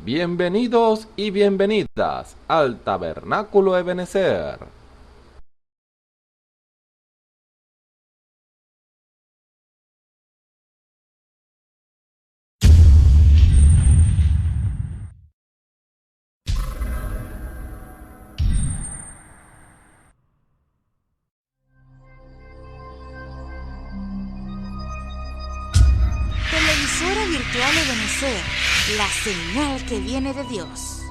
Bienvenidos y bienvenidas al Tabernáculo Ebenezer. Televisora virtual Ebenezer, la señal que viene de Dios.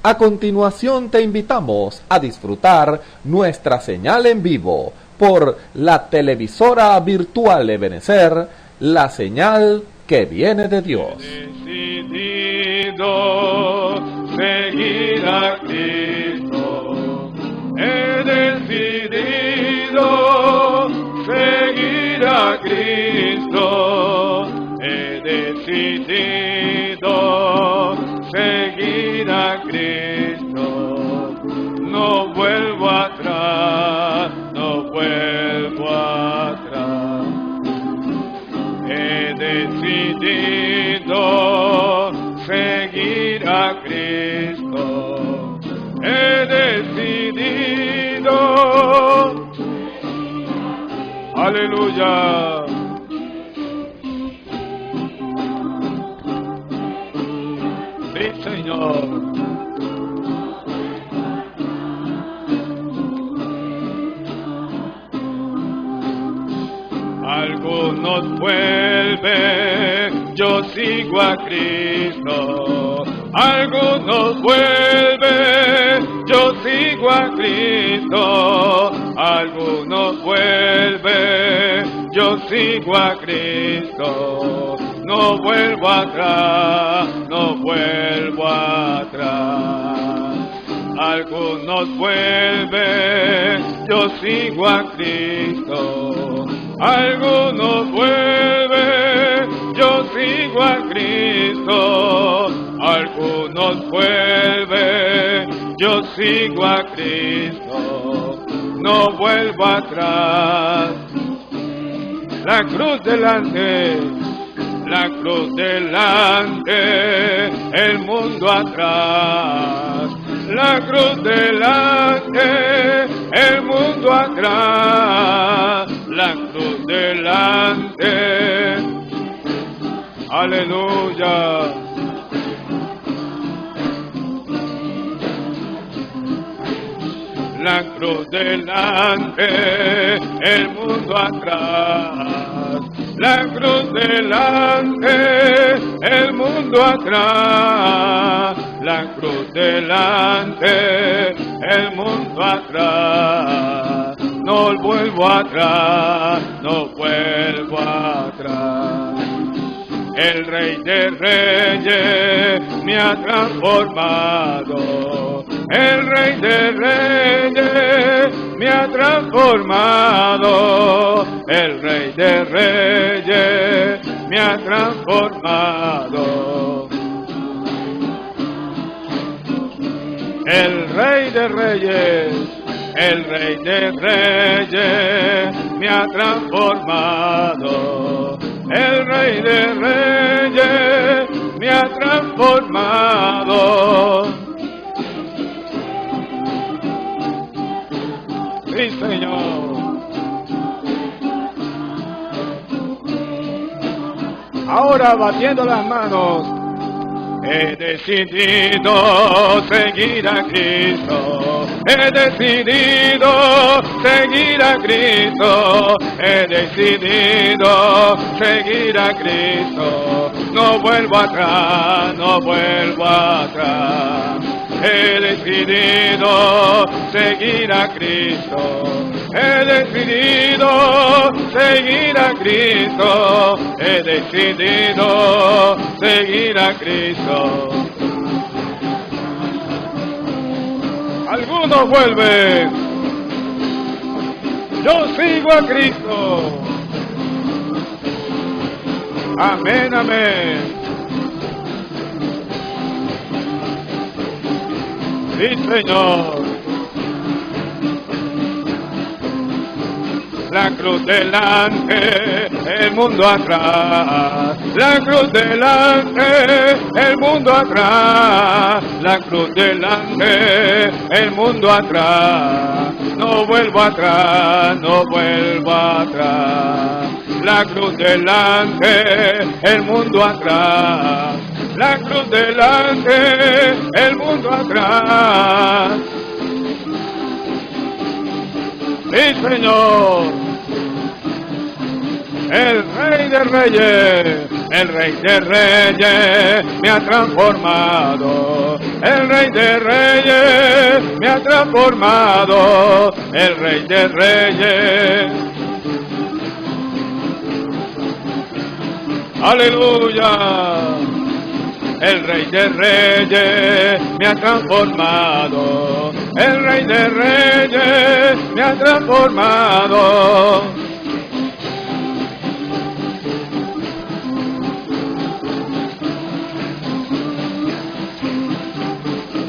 A continuación te invitamos a disfrutar nuestra señal en vivo por la televisora virtual Ebenezer, la señal que viene de Dios. He decidido seguir a Cristo. He decidido seguir a Cristo. He decidido seguir a Cristo. No vuelvo atrás, no vuelvo atrás. He decidido seguir a Cristo. He decidido. Aleluya. Sí, Señor. Algunos vuelven, yo sigo a Cristo. Algunos vuelven, yo sigo a Cristo. Algunos vuelven, yo sigo a Cristo. No vuelvo atrás, no vuelvo atrás. Algunos vuelven, yo sigo a Cristo. Algunos vuelven, yo sigo a Cristo. Algunos vuelven, yo sigo a Cristo. No vuelvo atrás. La cruz delante, la cruz delante, el mundo atrás. La cruz delante, el mundo atrás. La cruz delante, aleluya. La cruz delante, el mundo atrás. La cruz delante, el mundo atrás. La cruz delante, el mundo atrás. No vuelvo atrás, no vuelvo atrás. El Rey de Reyes me ha transformado. El Rey de Reyes me ha transformado. El Rey de Reyes me ha transformado. El Rey de Reyes, el Rey de Reyes me ha transformado. El Rey de Reyes me ha transformado. Sí, Señor. Ahora batiendo las manos. He decidido seguir a Cristo. He decidido seguir a Cristo. He decidido seguir a Cristo. No vuelvo atrás, no vuelvo atrás. He decidido seguir a Cristo. He decidido seguir a Cristo. He decidido seguir a Cristo. Algunos vuelven. Yo sigo a Cristo. Amén, amén. Sí, Señor. La cruz delante, el mundo atrás, la cruz delante, el mundo atrás, la cruz delante, el mundo atrás, no vuelvo atrás, no vuelvo atrás, la cruz delante, el mundo atrás, la cruz delante, el mundo atrás. Sí, Señor, el Rey de Reyes, el Rey de Reyes me ha transformado, el Rey de Reyes me ha transformado, el Rey de Reyes. Aleluya. El Rey de Reyes me ha transformado, el Rey de Reyes me ha transformado.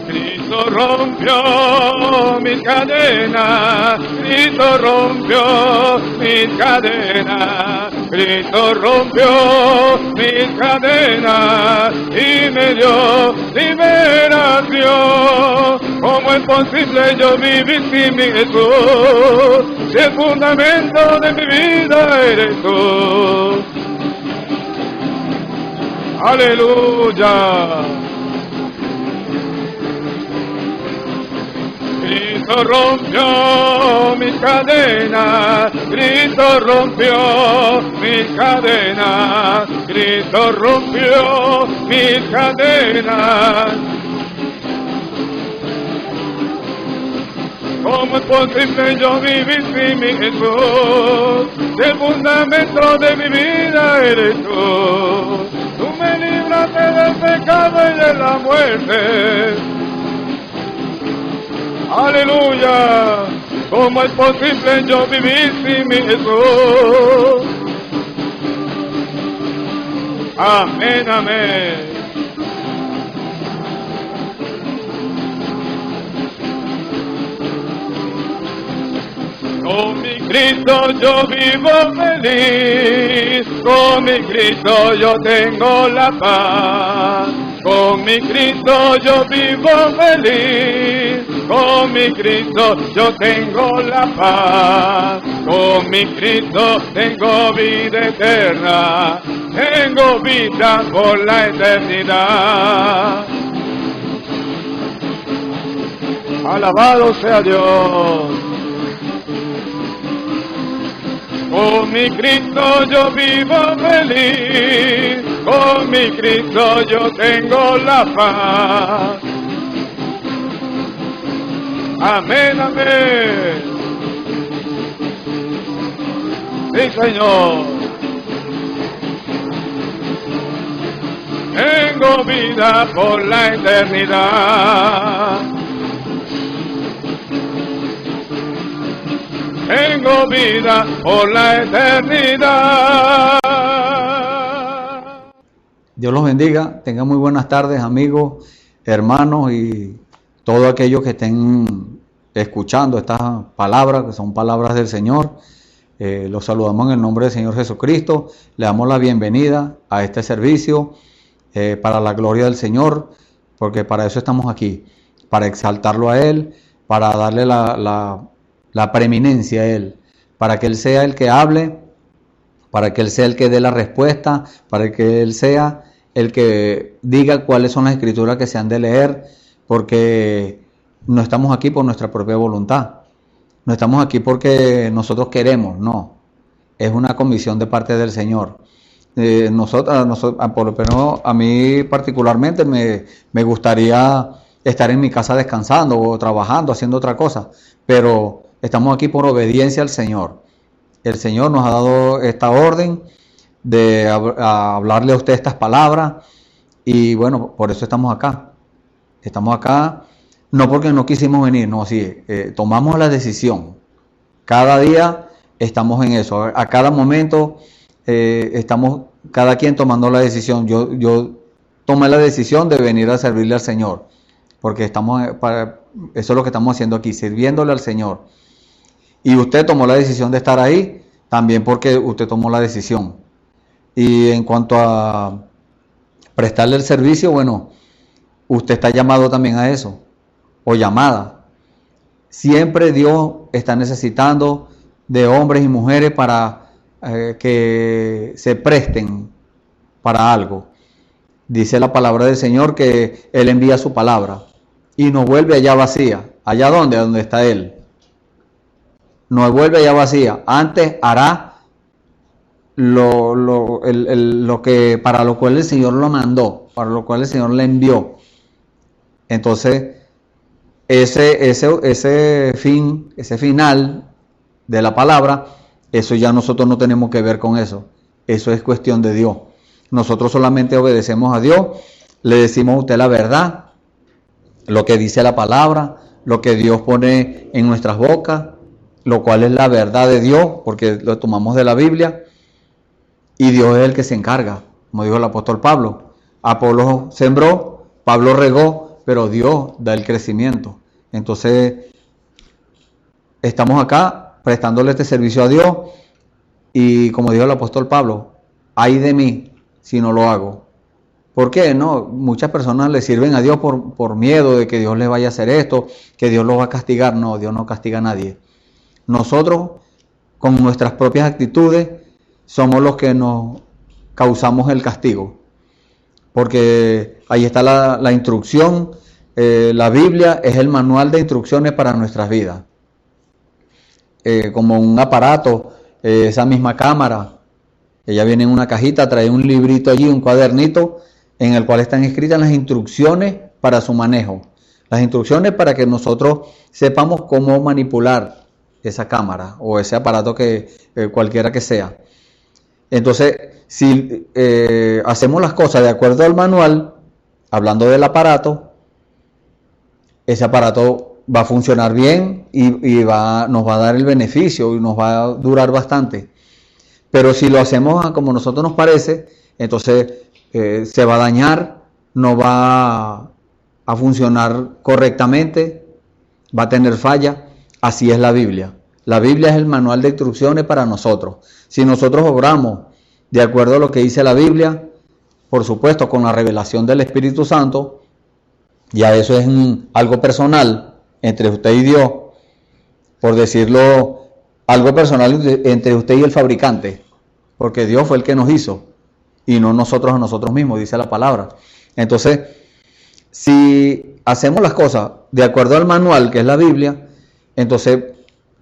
Cristo rompió mis cadenas, Cristo rompió mis cadenas, Cristo rompió mis cadenas y me dio liberación. ¿Cómo es posible yo vivir sin mi Jesús? Si el fundamento de mi vida eres tú. Aleluya. Cristo rompió mis cadenas, Cristo rompió mis cadenas, Cristo rompió mis cadenas. ¿Cómo es posible yo vivir sin mi Jesús? Si el fundamento de mi vida eres tú. Tú me libraste del pecado y de la muerte. Aleluya, ¿cómo es posible yo vivir sin mi Jesús? Amén, amén. Con mi Cristo yo vivo feliz, con mi Cristo yo tengo la paz, con mi Cristo yo vivo feliz, con mi Cristo yo tengo la paz, con mi Cristo tengo vida eterna, tengo vida por la eternidad. Alabado sea Dios. Con mi Cristo yo vivo feliz, con mi Cristo yo tengo la paz. Amén, amén. Sí, Señor. Tengo vida por la eternidad. Tengo vida por la eternidad. Dios los bendiga, tengan muy buenas tardes, amigos, hermanos y todos aquellos que estén escuchando estas palabras, que son palabras del Señor. Los saludamos en el nombre del Señor Jesucristo. Le damos la bienvenida a este servicio para la gloria del Señor, porque para eso estamos aquí, para exaltarlo a Él, para darle la preeminencia a Él, para que Él sea el que hable, para que Él sea el que dé la respuesta, para que Él sea el que diga cuáles son las escrituras que se han de leer, porque no estamos aquí por nuestra propia voluntad, no estamos aquí porque nosotros queremos, no, es una comisión de parte del Señor. Nosotros, por lo menos a mí particularmente me gustaría estar en mi casa descansando o trabajando, haciendo otra cosa, pero estamos aquí por obediencia al Señor. El Señor nos ha dado esta orden de hablarle a usted estas palabras y bueno, por eso estamos acá. Estamos acá no porque no quisimos venir, no, sí, tomamos la decisión. Cada día estamos en eso. A cada momento estamos cada quien tomando la decisión. Yo tomé la decisión de venir a servirle al Señor porque eso es lo que estamos haciendo aquí, sirviéndole al Señor. Y usted tomó la decisión de estar ahí también porque usted tomó la decisión. Y en cuanto a prestarle el servicio, bueno, usted está llamado también a eso, o llamada. Siempre Dios está necesitando de hombres y mujeres para que se presten para algo. Dice la palabra del Señor que Él envía su palabra y nos vuelve allá vacía. ¿Allá dónde? A donde está Él. Nos vuelve allá vacía. Antes hará lo que para lo cual el Señor lo mandó, para lo cual el Señor le envió. Entonces, ese final de la palabra, eso ya nosotros no tenemos que ver con eso. Eso es cuestión de Dios. Nosotros solamente obedecemos a Dios, le decimos a usted la verdad, lo que dice la palabra, lo que Dios pone en nuestras bocas, lo cual es la verdad de Dios, porque lo tomamos de la Biblia, y Dios es el que se encarga, como dijo el apóstol Pablo. Apolo sembró, Pablo regó, pero Dios da el crecimiento. Entonces, estamos acá prestándole este servicio a Dios, y como dijo el apóstol Pablo, ay de mí si no lo hago. ¿Por qué? No, muchas personas le sirven a Dios por miedo de que Dios les vaya a hacer esto, que Dios los va a castigar. No, Dios no castiga a nadie. Nosotros, con nuestras propias actitudes, somos los que nos causamos el castigo. Porque ahí está la instrucción. La Biblia es el manual de instrucciones para nuestras vidas. Como un aparato, esa misma cámara, ella viene en una cajita, trae un librito allí, un cuadernito, en el cual están escritas las instrucciones para su manejo. Las instrucciones para que nosotros sepamos cómo manipular esa cámara o ese aparato que cualquiera que sea. Entonces, si hacemos las cosas de acuerdo al manual, hablando del aparato, ese aparato va a funcionar bien y nos va a dar el beneficio y nos va a durar bastante. Pero si lo hacemos como a nosotros nos parece, entonces se va a dañar, no va a funcionar correctamente, va a tener falla. Así es la Biblia. La Biblia es el manual de instrucciones para nosotros. Si nosotros obramos de acuerdo a lo que dice la Biblia, por supuesto con la revelación del Espíritu Santo, ya eso es algo personal entre usted y Dios, por decirlo, algo personal entre usted y el fabricante, porque Dios fue el que nos hizo y no nosotros a nosotros mismos, dice la palabra. Entonces, si hacemos las cosas de acuerdo al manual que es la Biblia, entonces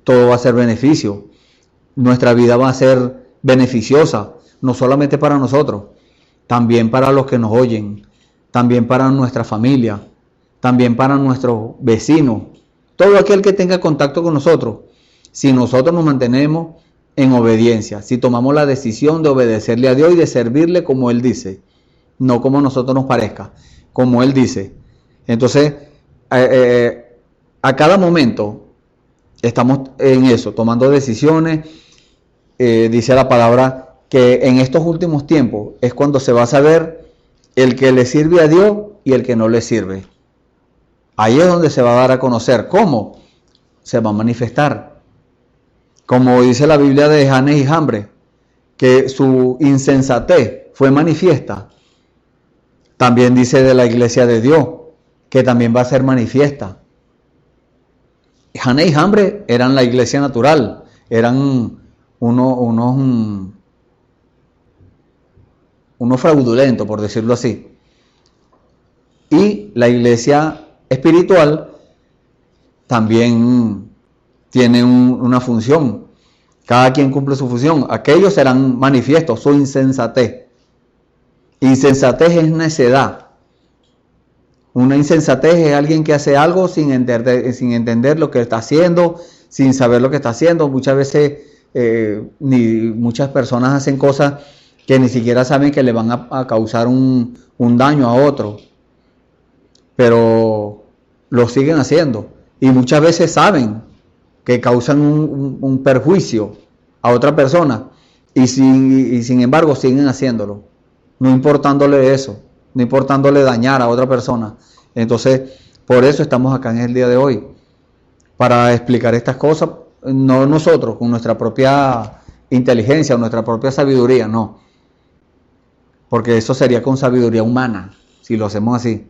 todo va a ser beneficio. Nuestra vida va a ser beneficiosa, no solamente para nosotros, también para los que nos oyen, también para nuestra familia, también para nuestros vecinos, todo aquel que tenga contacto con nosotros. Si nosotros nos mantenemos en obediencia, si tomamos la decisión de obedecerle a Dios y de servirle como Él dice, no como a nosotros nos parezca, como Él dice. Entonces, a cada momento estamos en eso, tomando decisiones. Dice la palabra que en estos últimos tiempos es cuando se va a saber el que le sirve a Dios y el que no le sirve. Ahí es donde se va a dar a conocer. ¿Cómo? Se va a manifestar. Como dice la Biblia de Janes y Jambres, que su insensatez fue manifiesta. También dice de la iglesia de Dios, que también va a ser manifiesta. Janes y Jambres eran la iglesia natural, eran unos fraudulentos, por decirlo así. Y la iglesia espiritual también tiene una función. Cada quien cumple su función. Aquellos serán manifiestos, su insensatez. Insensatez es necedad. Una insensatez es alguien que hace algo sin entender lo que está haciendo, sin saber lo que está haciendo. Muchas veces muchas personas hacen cosas que ni siquiera saben que le van a causar un daño a otro, pero lo siguen haciendo y muchas veces saben que causan un perjuicio a otra persona y sin embargo siguen haciéndolo, no importándole eso, no importándole dañar a otra persona. Entonces, por eso estamos acá en el día de hoy, para explicar estas cosas, no nosotros con nuestra propia inteligencia o nuestra propia sabiduría, no. Porque eso sería con sabiduría humana, si lo hacemos así.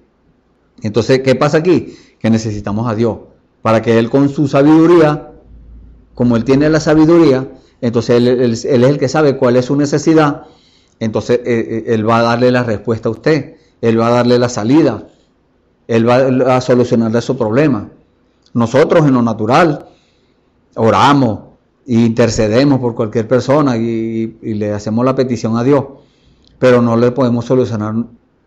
Entonces, ¿qué pasa aquí? Que necesitamos a Dios, para que Él con su sabiduría, como Él tiene la sabiduría, entonces Él es el que sabe cuál es su necesidad, entonces Él va a darle la respuesta a usted, Él va a darle la salida, Él va a solucionarle su problema. Nosotros en lo natural oramos e intercedemos por cualquier persona y le hacemos la petición a Dios, pero no le podemos solucionar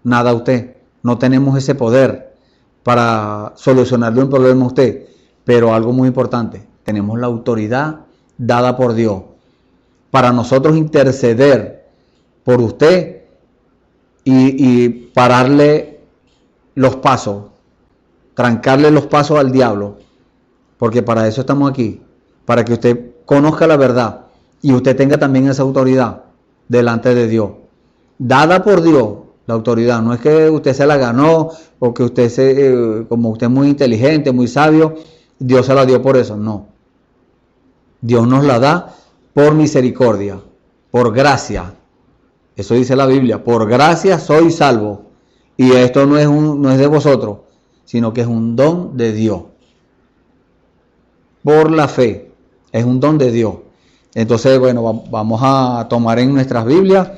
nada a usted. No tenemos ese poder para solucionarle un problema a usted. Pero algo muy importante, tenemos la autoridad dada por Dios para nosotros interceder por usted y pararle los pasos, trancarle los pasos al diablo, porque para eso estamos aquí, para que usted conozca la verdad y usted tenga también esa autoridad delante de Dios, dada por Dios. La autoridad no es que usted se la ganó o que usted como usted es muy inteligente, muy sabio, Dios se la dio por eso. No. Dios nos la da por misericordia, por gracia. Eso dice la Biblia. Por gracia soy salvo. Y esto no es de vosotros, sino que es un don de Dios. Por la fe. Es un don de Dios. Entonces, bueno, vamos a tomar en nuestras Biblias.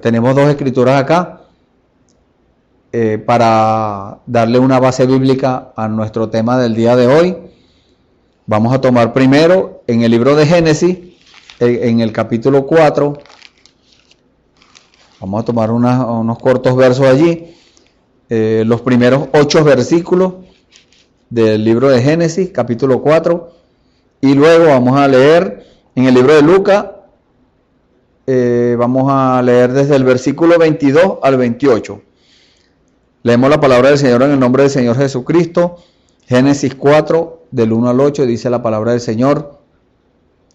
Tenemos dos escrituras acá para darle una base bíblica a nuestro tema del día de hoy. Vamos a tomar primero en el libro de Génesis, en el capítulo 4. Vamos a tomar unos cortos versos allí. Los primeros 8 versículos del libro de Génesis, capítulo 4. Y luego vamos a leer en el libro de Lucas. Vamos a leer desde el versículo 22 al 28. Leemos la palabra del Señor en el nombre del Señor Jesucristo. Génesis 4, del 1 al 8, dice la palabra del Señor.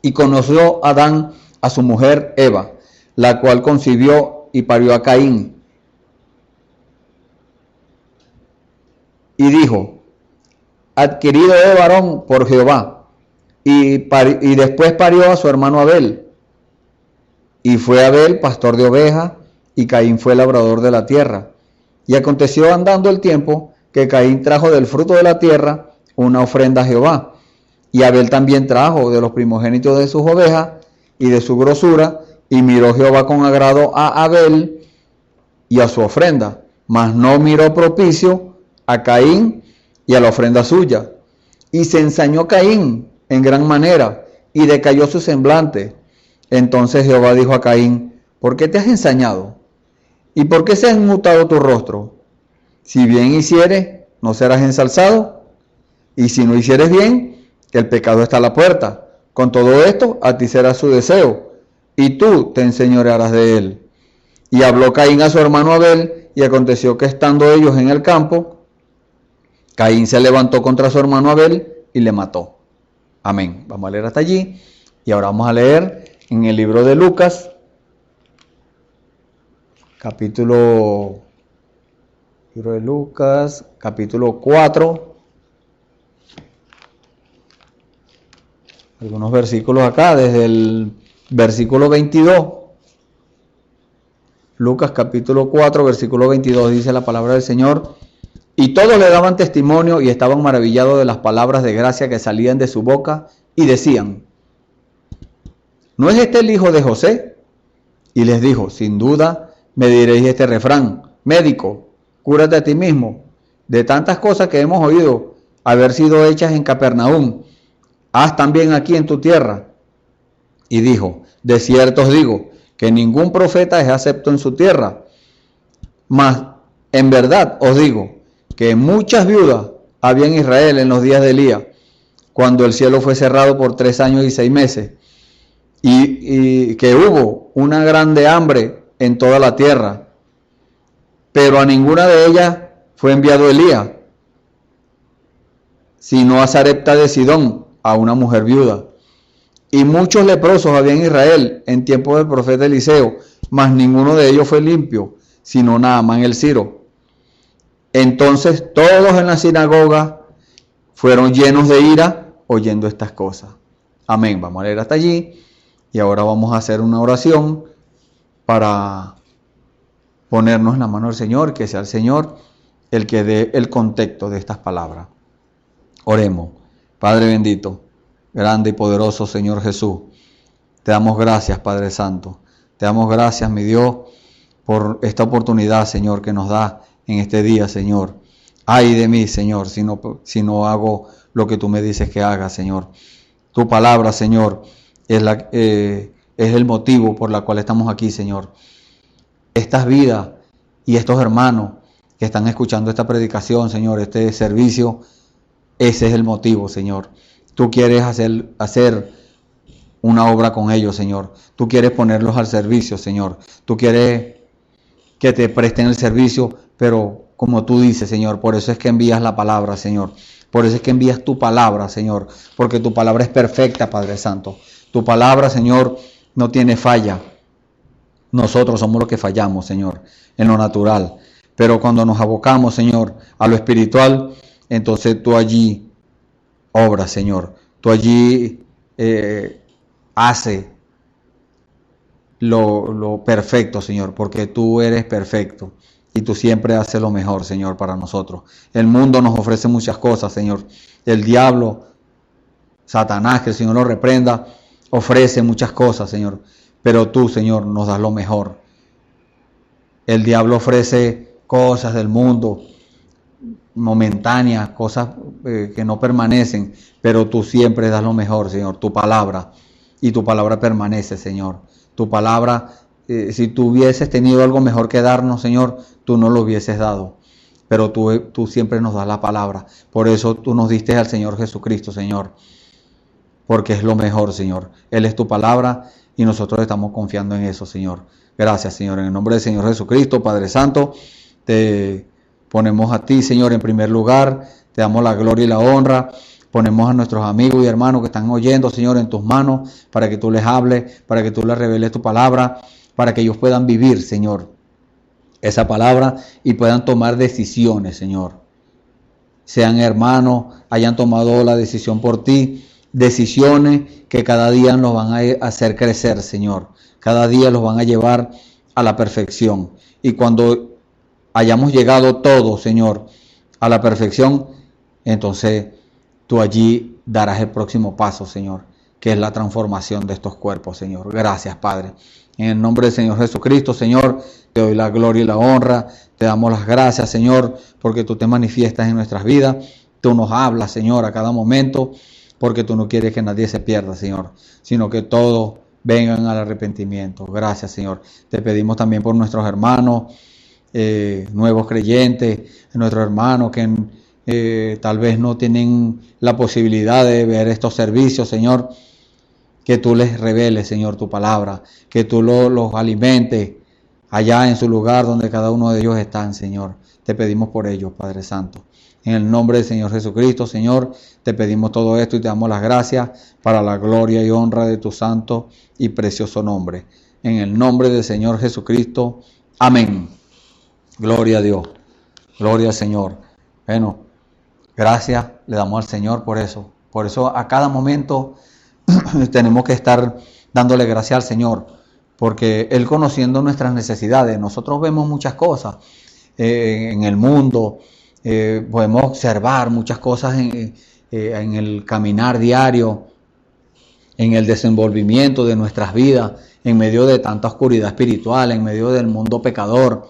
Y conoció Adán a su mujer Eva, la cual concibió y parió a Caín. Y dijo: adquirido he varón por Jehová. Y después parió a su hermano Abel. Y fue Abel pastor de ovejas, y Caín fue labrador de la tierra. Y aconteció andando el tiempo, que Caín trajo del fruto de la tierra una ofrenda a Jehová. Y Abel también trajo de los primogénitos de sus ovejas y de su grosura, y miró Jehová con agrado a Abel y a su ofrenda, mas no miró propicio a Caín y a la ofrenda suya. Y se ensañó Caín en gran manera, y decayó su semblante. Entonces Jehová dijo a Caín: ¿por qué te has ensañado? ¿Y por qué se ha enmutado tu rostro? Si bien hicieres, no serás ensalzado, y si no hicieres bien, el pecado está a la puerta. Con todo esto, a ti será su deseo, y tú te enseñorearás de él. Y habló Caín a su hermano Abel, y aconteció que estando ellos en el campo, Caín se levantó contra su hermano Abel y le mató. Amén. Vamos a leer hasta allí, y ahora vamos a leer en el libro de Lucas, capítulo 4, algunos versículos acá, desde el versículo 22. Lucas capítulo 4, versículo 22, dice la palabra del Señor: y todos le daban testimonio y estaban maravillados de las palabras de gracia que salían de su boca, y decían: ¿no es este el hijo de José? Y les dijo: sin duda me diréis este refrán: médico, cúrate a ti mismo. De tantas cosas que hemos oído haber sido hechas en Capernaum, haz también aquí en tu tierra. Y dijo: de cierto os digo, que ningún profeta es acepto en su tierra. Mas en verdad os digo, que muchas viudas había en Israel en los días de Elías, cuando el cielo fue cerrado por 3 años y 6 meses, y que hubo una grande hambre en toda la tierra, pero a ninguna de ellas fue enviado Elías, sino a Sarepta de Sidón, a una mujer viuda. Y muchos leprosos había en Israel en tiempo del profeta Eliseo, mas ninguno de ellos fue limpio, sino Naamán el Siro. Entonces todos en la sinagoga fueron llenos de ira oyendo estas cosas. Amén. Vamos a leer hasta allí. Y ahora vamos a hacer una oración para ponernos en la mano del Señor, que sea el Señor el que dé el contexto de estas palabras. Oremos. Padre bendito, grande y poderoso Señor Jesús, te damos gracias, Padre Santo. Te damos gracias, mi Dios, por esta oportunidad, Señor, que nos da en este día, Señor. Ay de mí, Señor, si no hago lo que tú me dices que haga, Señor. Tu palabra, Señor, es el motivo por el cual estamos aquí, Señor. Estas vidas y estos hermanos que están escuchando esta predicación, Señor, este servicio, ese es el motivo, Señor. Tú quieres hacer una obra con ellos, Señor. Tú quieres ponerlos al servicio, Señor. Tú quieres que te presten el servicio, pero como tú dices, Señor, por eso es que envías la palabra, Señor. Por eso es que envías tu palabra, Señor, porque tu palabra es perfecta, Padre Santo. Tu palabra, Señor, no tiene falla. Nosotros somos los que fallamos, Señor, en lo natural. Pero cuando nos abocamos, Señor, a lo espiritual, entonces tú allí obras, Señor. Tú allí haces lo perfecto, Señor, porque tú eres perfecto y tú siempre haces lo mejor, Señor, para nosotros. El mundo nos ofrece muchas cosas, Señor. El diablo, Satanás, que el Señor lo reprenda, ofrece muchas cosas, Señor. Pero tú, Señor, nos das lo mejor. El diablo ofrece cosas del mundo, momentáneas, cosas que no permanecen, pero tú siempre das lo mejor, Señor, tu palabra. Y tu palabra permanece, Señor. Tu palabra, si tú hubieses tenido algo mejor que darnos, Señor, tú no lo hubieses dado. Pero tú siempre nos das la palabra. Por eso tú nos diste al Señor Jesucristo, Señor. Porque es lo mejor, Señor. Él es tu palabra y nosotros estamos confiando en eso, Señor. Gracias, Señor. En el nombre del Señor Jesucristo, Padre Santo, te ponemos a ti, Señor, en primer lugar. Te damos la gloria y la honra. Ponemos a nuestros amigos y hermanos que están oyendo, Señor, en tus manos, para que tú les hables, para que tú les reveles tu palabra, para que ellos puedan vivir, Señor, esa palabra y puedan tomar decisiones, Señor. Sean hermanos, hayan tomado la decisión por ti, decisiones que cada día nos van a hacer crecer, Señor. Cada día los van a llevar a la perfección. Y cuando hayamos llegado todos, Señor, a la perfección, entonces tú allí darás el próximo paso, Señor, que es la transformación de estos cuerpos, Señor. Gracias, Padre. En el nombre del Señor Jesucristo, Señor, te doy la gloria y la honra. Te damos las gracias, Señor, porque tú te manifiestas en nuestras vidas. Tú nos hablas, Señor, a cada momento, porque tú no quieres que nadie se pierda, Señor, sino que todos vengan al arrepentimiento. Gracias, Señor. Te pedimos también por nuestros hermanos, nuevos creyentes, nuestros hermanos que tal vez no tienen la posibilidad de ver estos servicios, Señor, que tú les reveles, Señor, tu palabra, que tú los alimentes allá en su lugar donde cada uno de ellos están, Señor. Te pedimos por ellos, Padre Santo. En el nombre del Señor Jesucristo, Señor, te pedimos todo esto y te damos las gracias para la gloria y honra de tu santo y precioso nombre. En el nombre del Señor Jesucristo, amén. Gloria a Dios, gloria al Señor. Bueno, gracias le damos al Señor por eso. Por eso a cada momento tenemos que estar dándole gracias al Señor, porque Él, conociendo nuestras necesidades, nosotros vemos muchas cosas en el mundo, podemos observar muchas cosas en el caminar diario, en el desenvolvimiento de nuestras vidas, en medio de tanta oscuridad espiritual, en medio del mundo pecador.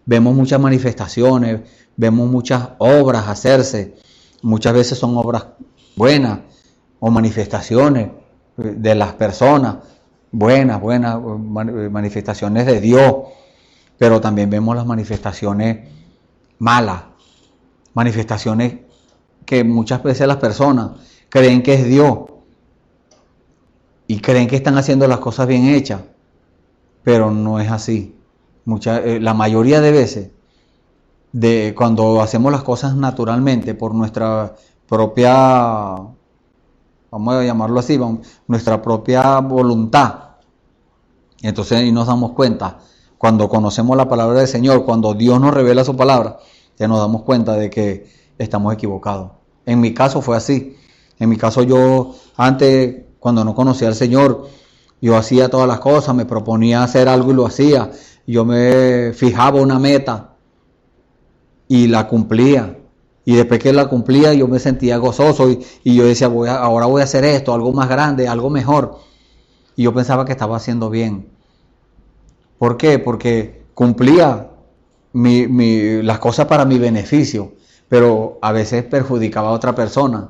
Vemos muchas manifestaciones, vemos muchas obras hacerse. Muchas veces son obras buenas o manifestaciones de las personas, buenas manifestaciones de Dios, pero también vemos las manifestaciones malas, manifestaciones que muchas veces las personas creen que es Dios y creen que están haciendo las cosas bien hechas, pero no es así. La mayoría de veces, cuando hacemos las cosas naturalmente por nuestra propia, vamos a llamarlo así, nuestra propia voluntad, entonces ahí nos damos cuenta, cuando conocemos la palabra del Señor, cuando Dios nos revela su palabra, ya nos damos cuenta de que estamos equivocados. En mi caso fue así. En mi caso yo antes, cuando no conocía al Señor, Yo hacía todas las cosas, me proponía hacer algo y lo hacía. Yo me fijaba una meta y la cumplía. Y después que la cumplía yo me sentía gozoso y yo decía, ahora voy a hacer esto, algo más grande, algo mejor. Y yo pensaba que estaba haciendo bien. ¿Por qué? Porque cumplía las cosas para mi beneficio, pero a veces perjudicaba a otra persona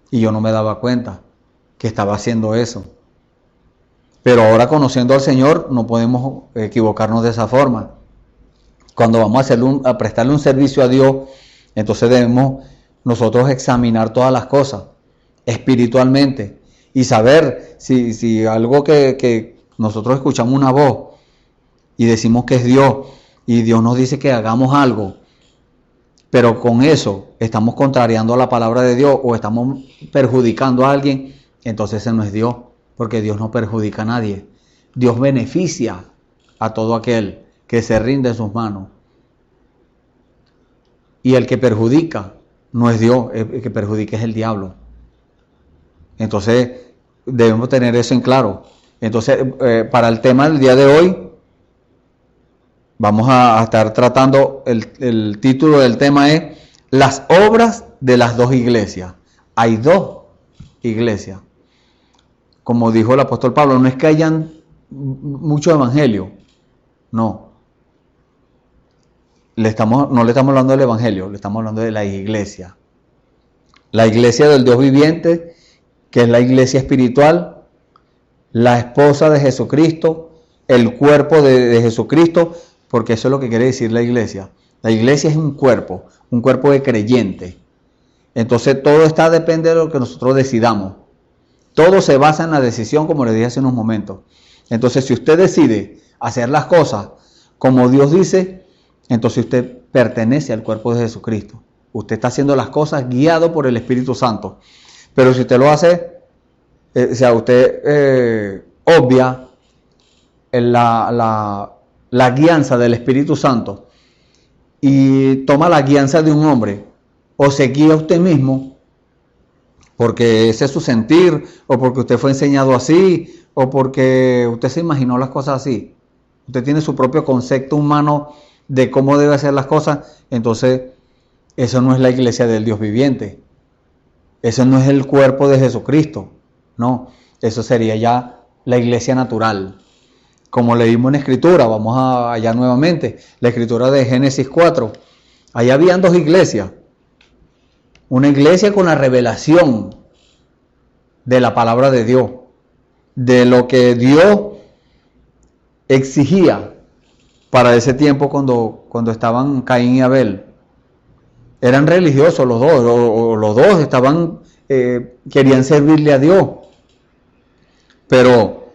y yo no me daba cuenta que estaba haciendo eso. Pero ahora, conociendo al Señor, no podemos equivocarnos de esa forma. Cuando vamos a prestarle un servicio a Dios, entonces debemos nosotros examinar todas las cosas espiritualmente y saber si algo que nosotros escuchamos una voz y decimos que es Dios, y Dios nos dice que hagamos algo, pero con eso estamos contrariando la palabra de Dios o estamos perjudicando a alguien, entonces ese no es Dios, porque Dios no perjudica a nadie. Dios beneficia a todo aquel que se rinde en sus manos. Y el que perjudica no es Dios, el que perjudica es el diablo. Entonces debemos tener eso en claro. Entonces, para el tema del día de hoy, vamos a estar tratando, el título del tema es las obras de las dos iglesias. Hay dos iglesias. Como dijo el apóstol Pablo, no es que hayan muchos evangelios, no. No le estamos hablando del evangelio, le estamos hablando de la iglesia. La iglesia del Dios viviente, que es la iglesia espiritual, la esposa de Jesucristo, el cuerpo de Jesucristo, porque eso es lo que quiere decir la iglesia. La iglesia es un cuerpo de creyentes. Entonces todo depende de lo que nosotros decidamos. Todo se basa en la decisión, como les dije hace unos momentos. Entonces, si usted decide hacer las cosas como Dios dice, entonces usted pertenece al cuerpo de Jesucristo. Usted está haciendo las cosas guiado por el Espíritu Santo. Pero si usted lo hace, usted obvia la guianza del Espíritu Santo y toma la guianza de un hombre, o se guía usted mismo, porque ese es su sentir, o porque usted fue enseñado así, o porque usted se imaginó las cosas así. Usted tiene su propio concepto humano de cómo debe hacer las cosas. Entonces, eso no es la iglesia del Dios viviente. Eso no es el cuerpo de Jesucristo. No, eso sería ya la iglesia natural. Como leímos en Escritura, vamos allá nuevamente, la Escritura de Génesis 4. Allá habían dos iglesias. Una iglesia con la revelación de la palabra de Dios, de lo que Dios exigía para ese tiempo cuando estaban Caín y Abel. Eran religiosos los dos, o los dos estaban, querían servirle a Dios. Pero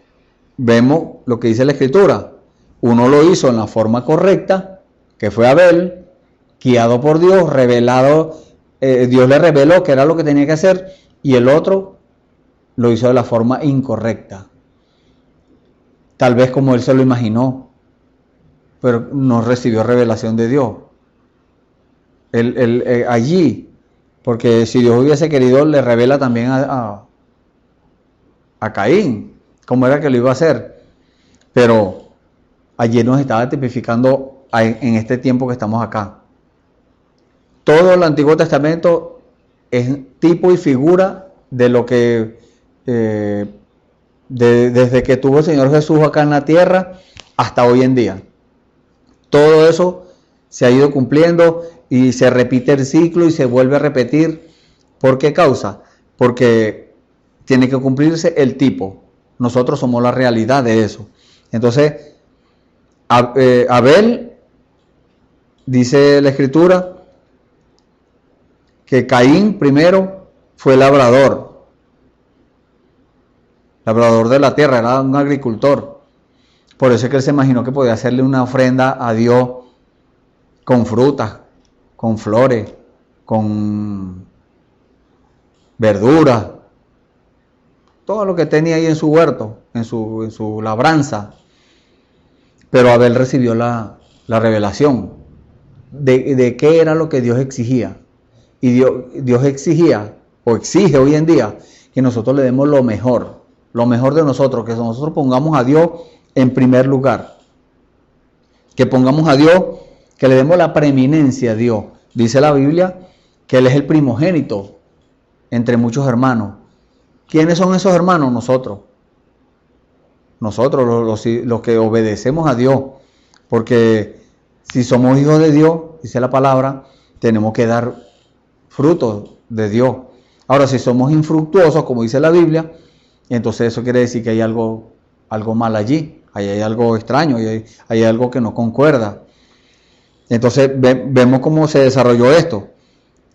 vemos lo que dice la Escritura. Uno lo hizo en la forma correcta, que fue Abel, guiado por Dios, revelado. Dios le reveló que era lo que tenía que hacer, y el otro lo hizo de la forma incorrecta. Tal vez como él se lo imaginó, pero no recibió revelación de Dios. Allí, porque si Dios hubiese querido, le revela también a Caín cómo era que lo iba a hacer. Pero allí nos estaba tipificando en este tiempo que estamos acá. Todo el Antiguo Testamento es tipo y figura de lo que desde que tuvo el Señor Jesús acá en la tierra hasta hoy en día. Todo eso se ha ido cumpliendo y se repite el ciclo y se vuelve a repetir. ¿Por qué causa? Porque tiene que cumplirse el tipo. Nosotros somos la realidad de eso. Entonces, Abel, dice la Escritura, que Caín primero fue labrador de la tierra, era un agricultor. Por eso es que él se imaginó que podía hacerle una ofrenda a Dios con frutas, con flores, con verduras, todo lo que tenía ahí en su huerto, en su labranza. Pero Abel recibió la revelación de qué era lo que Dios exigía. Y Dios exigía, o exige hoy en día, que nosotros le demos lo mejor lo mejor de nosotros, que nosotros pongamos a Dios en primer lugar. Que pongamos a Dios, que le demos la preeminencia a Dios. Dice la Biblia que Él es el primogénito entre muchos hermanos. ¿Quiénes son esos hermanos? Nosotros. Nosotros, los que obedecemos a Dios. Porque si somos hijos de Dios, dice la palabra, tenemos que dar frutos de Dios. Ahora, si somos infructuosos, como dice la Biblia, entonces eso quiere decir que hay algo mal allí. Ahí hay algo extraño, hay algo que no concuerda. Entonces vemos cómo se desarrolló esto.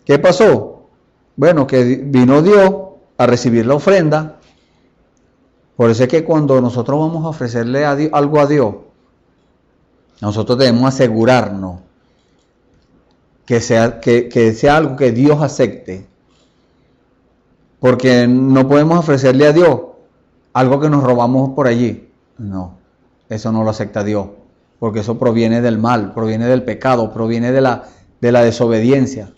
¿Qué pasó? Bueno, que vino Dios a recibir la ofrenda. Por eso es que cuando nosotros vamos a ofrecerle algo a Dios, nosotros debemos asegurarnos que sea algo que Dios acepte. Porque no podemos ofrecerle a Dios algo que nos robamos por allí. No, eso no lo acepta Dios. Porque eso proviene del mal, proviene del pecado, proviene de la desobediencia.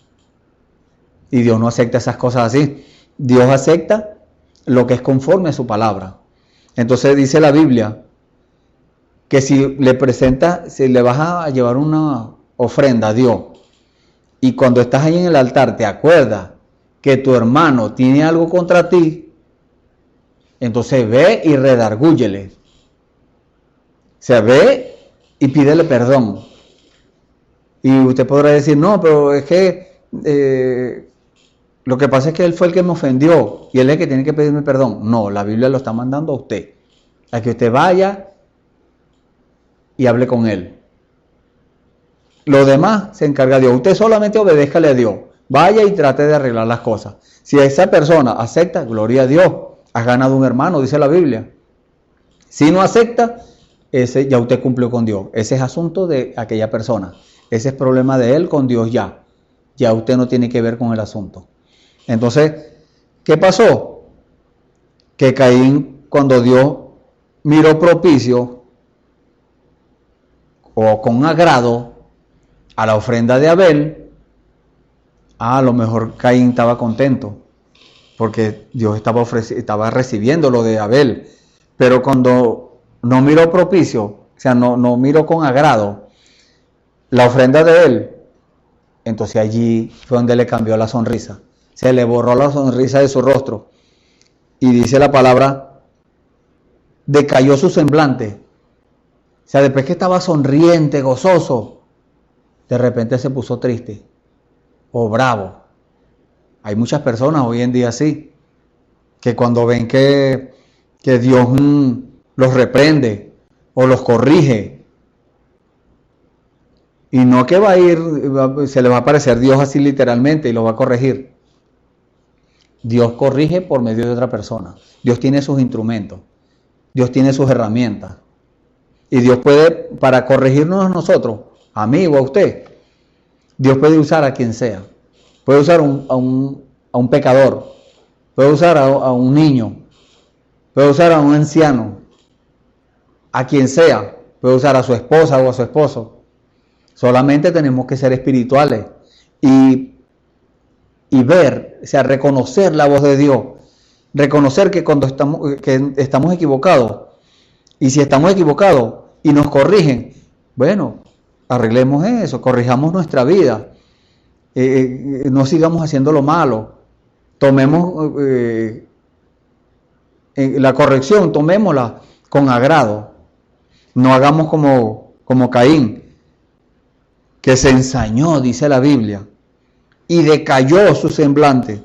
Y Dios no acepta esas cosas así. Dios acepta lo que es conforme a su palabra. Entonces dice la Biblia que si le vas a llevar una ofrenda a Dios, y cuando estás ahí en el altar te acuerdas que tu hermano tiene algo contra ti, entonces ve y redargúyele. O sea, ve y pídele perdón. Y usted podrá decir, no, pero es que lo que pasa es que él fue el que me ofendió y él es el que tiene que pedirme perdón. No, la Biblia lo está mandando a usted, a que usted vaya y hable con él. Lo demás se encarga Dios. Usted solamente obedézcale a Dios. Vaya y trate de arreglar las cosas. Si esa persona acepta, gloria a Dios, has ganado un hermano, dice la Biblia. Si no acepta, ese ya usted cumplió con Dios. Ese es asunto de aquella persona. Ese es problema de él con Dios ya. Ya usted no tiene que ver con el asunto. Entonces, ¿qué pasó? Que Caín, cuando Dios miró propicio o con agrado a la ofrenda de Abel, a lo mejor Caín estaba contento porque Dios estaba recibiendo lo de Abel. Pero cuando no miró propicio, o sea, no miró con agrado la ofrenda de él, entonces allí fue donde le cambió la sonrisa. Se le borró la sonrisa de su rostro. Y dice la palabra, decayó su semblante. O sea, después que estaba sonriente, gozoso, de repente se puso triste o bravo. Hay muchas personas hoy en día así, que cuando ven que Dios los reprende o los corrige, y no que se le va a aparecer Dios así literalmente y los va a corregir. Dios corrige por medio de otra persona. Dios tiene sus instrumentos. Dios tiene sus herramientas. Y Dios puede, para corregirnos a nosotros, a mí o a usted, Dios puede usar a quien sea. Puede usar a un pecador. Puede usar a un niño. Puede usar a un anciano. A quien sea. Puede usar a su esposa o a su esposo. Solamente tenemos que ser espirituales y ver, o sea, reconocer la voz de Dios. Reconocer que cuando estamos equivocados, y si estamos equivocados y nos corrigen, bueno, arreglemos eso, corrijamos nuestra vida, no sigamos haciendo lo malo, tomemos la corrección, tomémosla con agrado, no hagamos como Caín, que se ensañó, dice la Biblia, y decayó su semblante.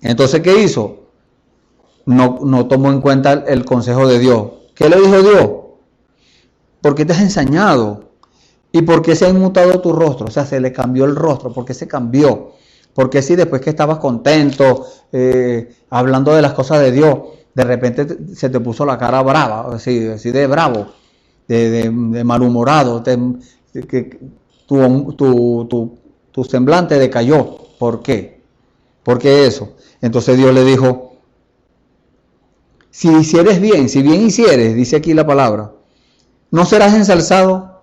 Entonces, ¿qué hizo? No tomó en cuenta el consejo de Dios. ¿Qué le dijo Dios? ¿Por qué te has ensañado? ¿Y por qué se ha inmutado tu rostro? O sea, se le cambió el rostro. ¿Por qué se cambió? Porque si después que estabas contento, hablando de las cosas de Dios, de repente se te puso la cara brava, así de bravo, de malhumorado, tu semblante decayó. ¿Por qué? ¿Por qué eso? Entonces Dios le dijo, si hicieres bien, si bien hicieres, dice aquí la palabra, no serás ensalzado.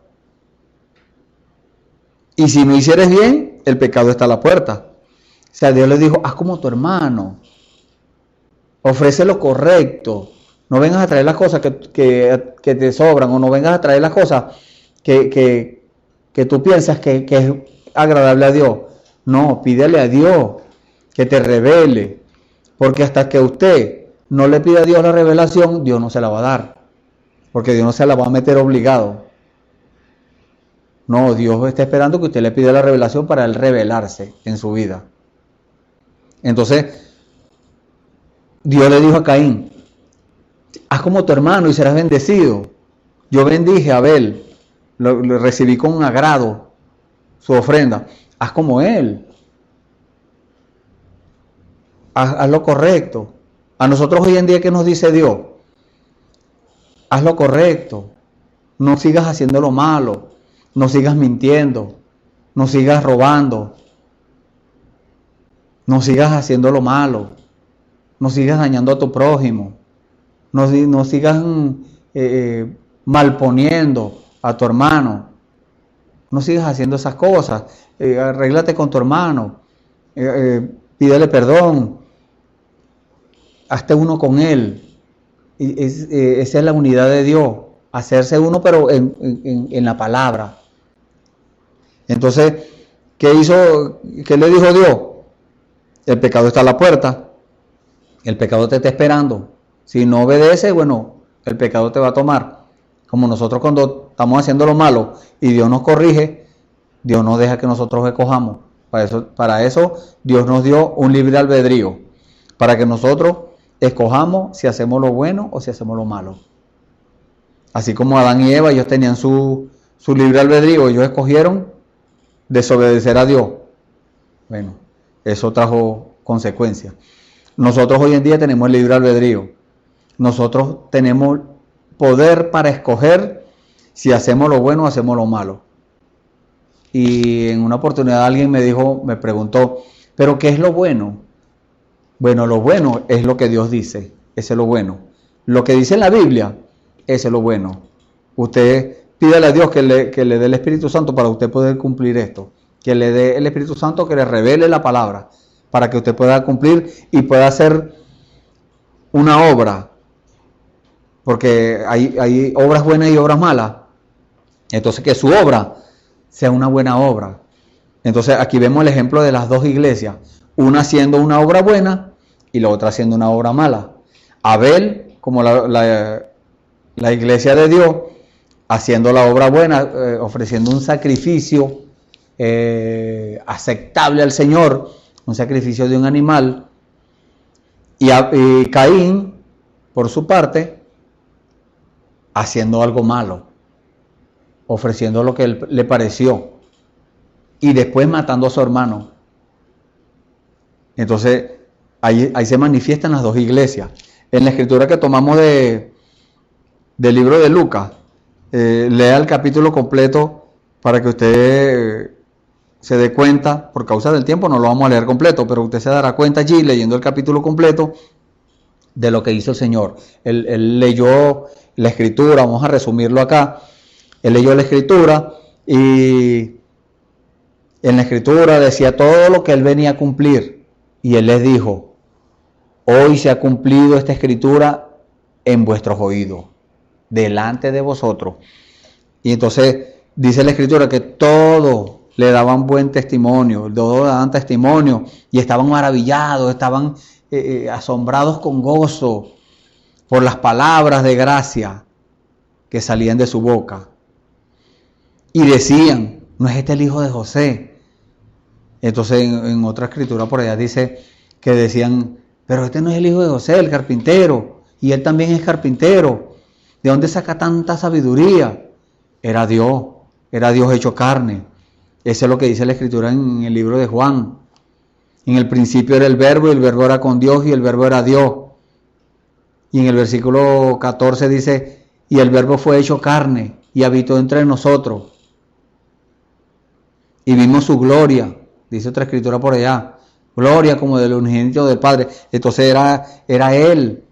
Y si no hicieres bien, el pecado está a la puerta. O sea, Dios le dijo, haz como tu hermano. Ofrece lo correcto. No vengas a traer las cosas que te sobran, o no vengas a traer las cosas que tú piensas que es agradable a Dios. No, pídele a Dios que te revele, porque hasta que usted no le pida a Dios la revelación, Dios no se la va a dar, porque Dios no se la va a meter obligado. No, Dios está esperando que usted le pida la revelación para Él revelarse en su vida. Entonces, Dios le dijo a Caín: haz como tu hermano y serás bendecido. Yo bendije a Abel, lo recibí con agrado su ofrenda. Haz como él. Haz lo correcto. A nosotros hoy en día, ¿qué nos dice Dios? Haz lo correcto. No sigas haciendo lo malo. No sigas mintiendo. No sigas robando. No sigas haciendo lo malo. No sigas dañando a tu prójimo. No sigas malponiendo a tu hermano. No sigas haciendo esas cosas. Arréglate con tu hermano. Pídele perdón. Hazte uno con él. Esa es la unidad de Dios. Hacerse uno, pero en la palabra. Entonces, ¿qué le dijo Dios? El pecado está a la puerta. El pecado te está esperando. Si no obedeces, bueno, el pecado te va a tomar. Como nosotros cuando estamos haciendo lo malo y Dios nos corrige, Dios no deja que nosotros escojamos. Para eso Dios nos dio un libre albedrío, para que nosotros escojamos si hacemos lo bueno o si hacemos lo malo. Así como Adán y Eva, ellos tenían su libre albedrío, ellos escogieron desobedecer a Dios. Bueno, eso trajo consecuencias. Nosotros hoy en día tenemos el libre albedrío. Nosotros tenemos poder para escoger si hacemos lo bueno o hacemos lo malo. Y en una oportunidad alguien me preguntó, ¿pero qué es lo bueno? Bueno, lo bueno es lo que Dios dice, ese es lo bueno. Lo que dice en la Biblia, ese es lo bueno. Usted pídale a Dios que le dé el Espíritu Santo para usted poder cumplir esto. Que le dé el Espíritu Santo, que le revele la palabra, para que usted pueda cumplir y pueda hacer una obra. Porque hay obras buenas y obras malas. Entonces, que su obra sea una buena obra. Entonces, aquí vemos el ejemplo de las dos iglesias. Una haciendo una obra buena y la otra haciendo una obra mala. Abel, como la iglesia de Dios, haciendo la obra buena, ofreciendo un sacrificio aceptable al Señor, un sacrificio de un animal. Y Caín, por su parte, haciendo algo malo, ofreciendo lo que le pareció y después matando a su hermano. Entonces ahí se manifiestan las dos iglesias. En la escritura que tomamos del libro de Lucas, lea el capítulo completo para que usted se dé cuenta. Por causa del tiempo no lo vamos a leer completo, pero usted se dará cuenta allí, leyendo el capítulo completo, de lo que hizo el Señor. Él leyó la escritura, vamos a resumirlo acá. Él leyó la escritura y en la escritura decía todo lo que él venía a cumplir. Y él les dijo: hoy se ha cumplido esta escritura en vuestros oídos, delante de vosotros. Y entonces dice la escritura que todos le daban buen testimonio, todos daban testimonio y estaban maravillados, estaban asombrados con gozo por las palabras de gracia que salían de su boca. Y decían: ¿no es este el hijo de José? Entonces en otra escritura por allá dice que decían: pero este no es el hijo de José, el carpintero, y él también es carpintero. ¿De dónde saca tanta sabiduría? Era Dios hecho carne. Eso es lo que dice la escritura en el libro de Juan. En el principio era el verbo, y el verbo era con Dios, y el verbo era Dios. Y en el versículo 14 dice: y el verbo fue hecho carne, y habitó entre nosotros. Y vimos su gloria, dice otra escritura por allá, gloria como del unigénito del Padre. Entonces era Él.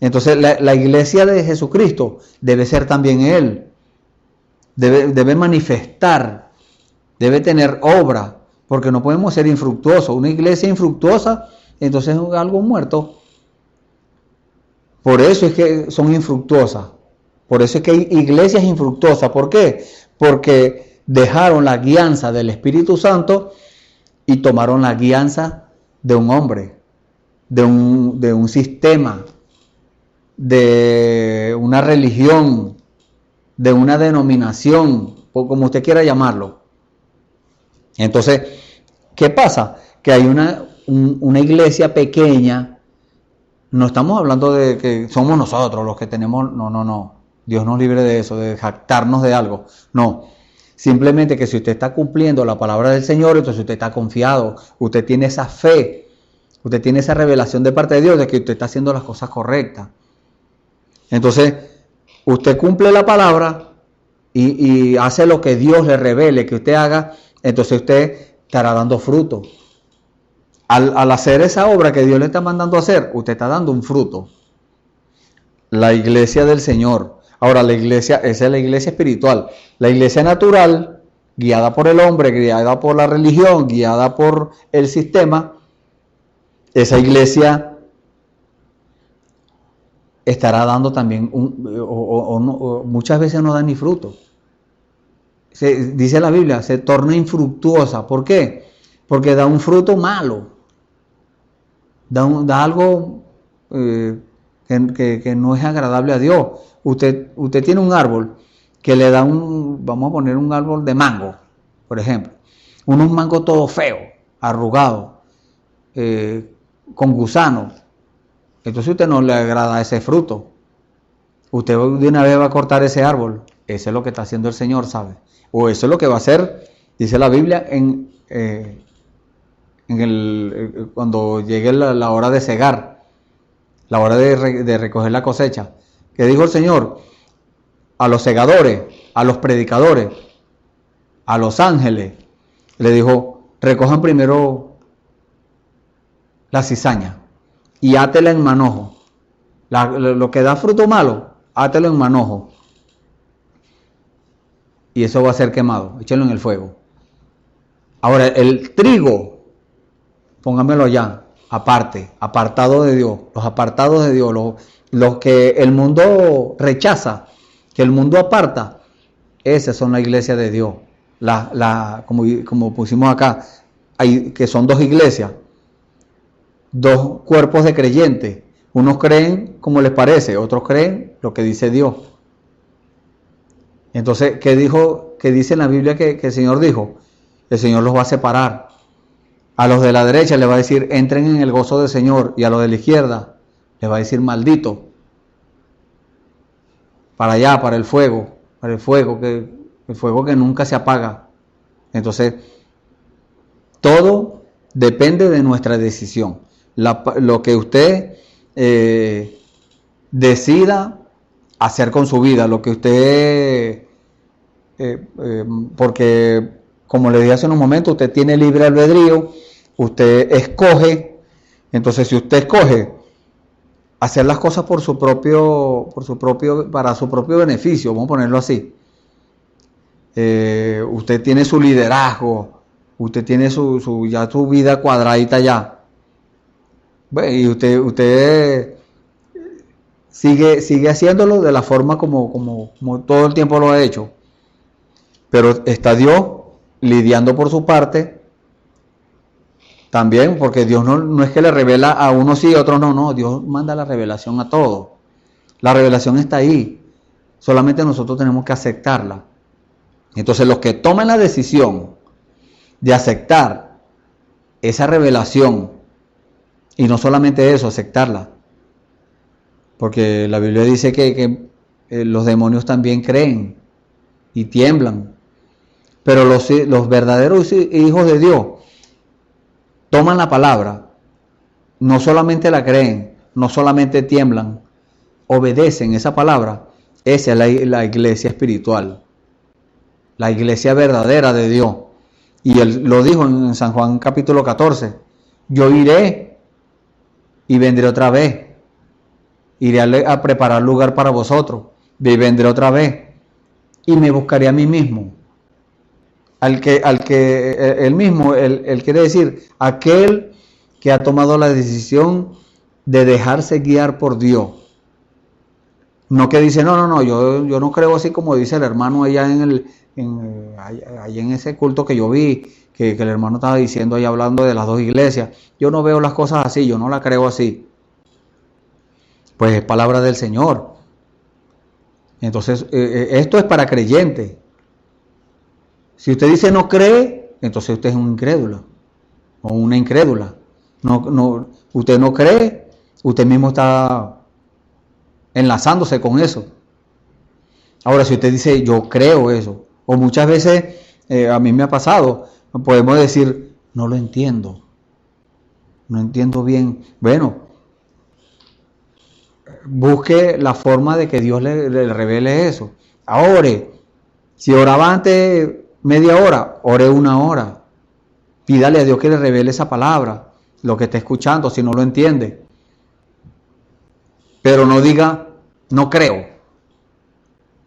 Entonces la iglesia de Jesucristo debe ser también Él. Debe manifestar, debe tener obra, porque no podemos ser infructuosos. Una iglesia infructuosa, entonces es algo muerto. Por eso es que son infructuosas. Por eso es que hay iglesias infructuosas. ¿Por qué? Porque dejaron la guianza del Espíritu Santo y tomaron la guianza de un hombre, de un sistema, de una religión, de una denominación, o como usted quiera llamarlo. Entonces, ¿qué pasa? Que hay una iglesia pequeña. No estamos hablando de que somos nosotros los que tenemos, no. Dios nos libre de eso, de jactarnos de algo. No, simplemente que si usted está cumpliendo la palabra del Señor, entonces usted está confiado, usted tiene esa fe, usted tiene esa revelación de parte de Dios de que usted está haciendo las cosas correctas. Entonces, usted cumple la palabra y hace lo que Dios le revele que usted haga, entonces usted estará dando fruto. Al hacer esa obra que Dios le está mandando a hacer, usted está dando un fruto. La iglesia del Señor. Ahora, la iglesia, esa es la iglesia espiritual. La iglesia natural, guiada por el hombre, guiada por la religión, guiada por el sistema, esa iglesia estará dando también, muchas veces no da ni fruto. Dice la Biblia, se torna infructuosa. ¿Por qué? Porque da un fruto malo. Da algo que no es agradable a Dios. Usted tiene un árbol que le da vamos a poner un árbol de mango, por ejemplo. Unos mangos todo feo, arrugado, con gusanos. Entonces a usted no le agrada ese fruto. Usted de una vez va a cortar ese árbol. Eso es lo que está haciendo el Señor, ¿sabe? O eso es lo que va a hacer, dice la Biblia, cuando llegue la hora de cegar, la hora de recoger la cosecha. ¿Qué dijo el Señor? A los segadores, a los predicadores, a los ángeles, le dijo, recojan primero la cizaña y átela en manojo. Lo que da fruto malo, átelo en manojo. Y eso va a ser quemado, échenlo en el fuego. Ahora, el trigo, póngamelo allá, aparte, apartado de Dios, los apartados de Dios, los que el mundo rechaza, que el mundo aparta, esas son la iglesia de Dios. Como pusimos acá, que son dos iglesias, dos cuerpos de creyentes. Unos creen como les parece, otros creen lo que dice Dios. Entonces, ¿qué dice en la Biblia que el Señor dijo? El Señor los va a separar. A los de la derecha les va a decir, entren en el gozo del Señor. Y a los de la izquierda les va a decir, maldito. Para allá, para el fuego que nunca se apaga. Entonces, todo depende de nuestra decisión. Lo que usted decida hacer con su vida, lo que usted, porque como le dije hace unos momentos, usted tiene libre albedrío, usted escoge. Entonces, si usted escoge hacer las cosas para su propio beneficio, vamos a ponerlo así, usted tiene su liderazgo, usted tiene ya su vida cuadradita ya, y usted sigue haciéndolo de la forma como todo el tiempo lo ha hecho, pero está Dios lidiando por su parte también, porque Dios no es que le revela a unos sí y a otros no, Dios manda la revelación a todos. La revelación está ahí, solamente nosotros tenemos que aceptarla. Entonces, los que toman la decisión de aceptar esa revelación, y no solamente eso, aceptarla, porque la Biblia dice que los demonios también creen y tiemblan, pero los verdaderos hijos de Dios toman la palabra, no solamente la creen, no solamente tiemblan, obedecen esa palabra. Esa es la iglesia espiritual, la iglesia verdadera de Dios. Y él lo dijo en San Juan capítulo 14, yo iré y vendré otra vez, iré a preparar lugar para vosotros, y vendré otra vez y me buscaré a mí mismo. Él quiere decir, aquel que ha tomado la decisión de dejarse guiar por Dios, No que dice, no, yo no creo así como dice el hermano allá allá en ese culto que yo vi, que el hermano estaba diciendo ahí hablando de las dos iglesias. Yo no veo las cosas así, yo no las creo así. Pues es palabra del Señor. Entonces, esto es para creyentes. Si usted dice no cree, entonces usted es un incrédulo o una incrédula. Usted no cree, usted mismo está enlazándose con eso. Ahora, si usted dice yo creo eso, o muchas veces a mí me ha pasado, podemos decir no lo entiendo, no entiendo bien. Bueno, busque la forma de que Dios le revele eso. Ore. Si oraba antes media hora, ore una hora. Pídale a Dios que le revele esa palabra, lo que está escuchando, si no lo entiende. Pero no diga, no creo.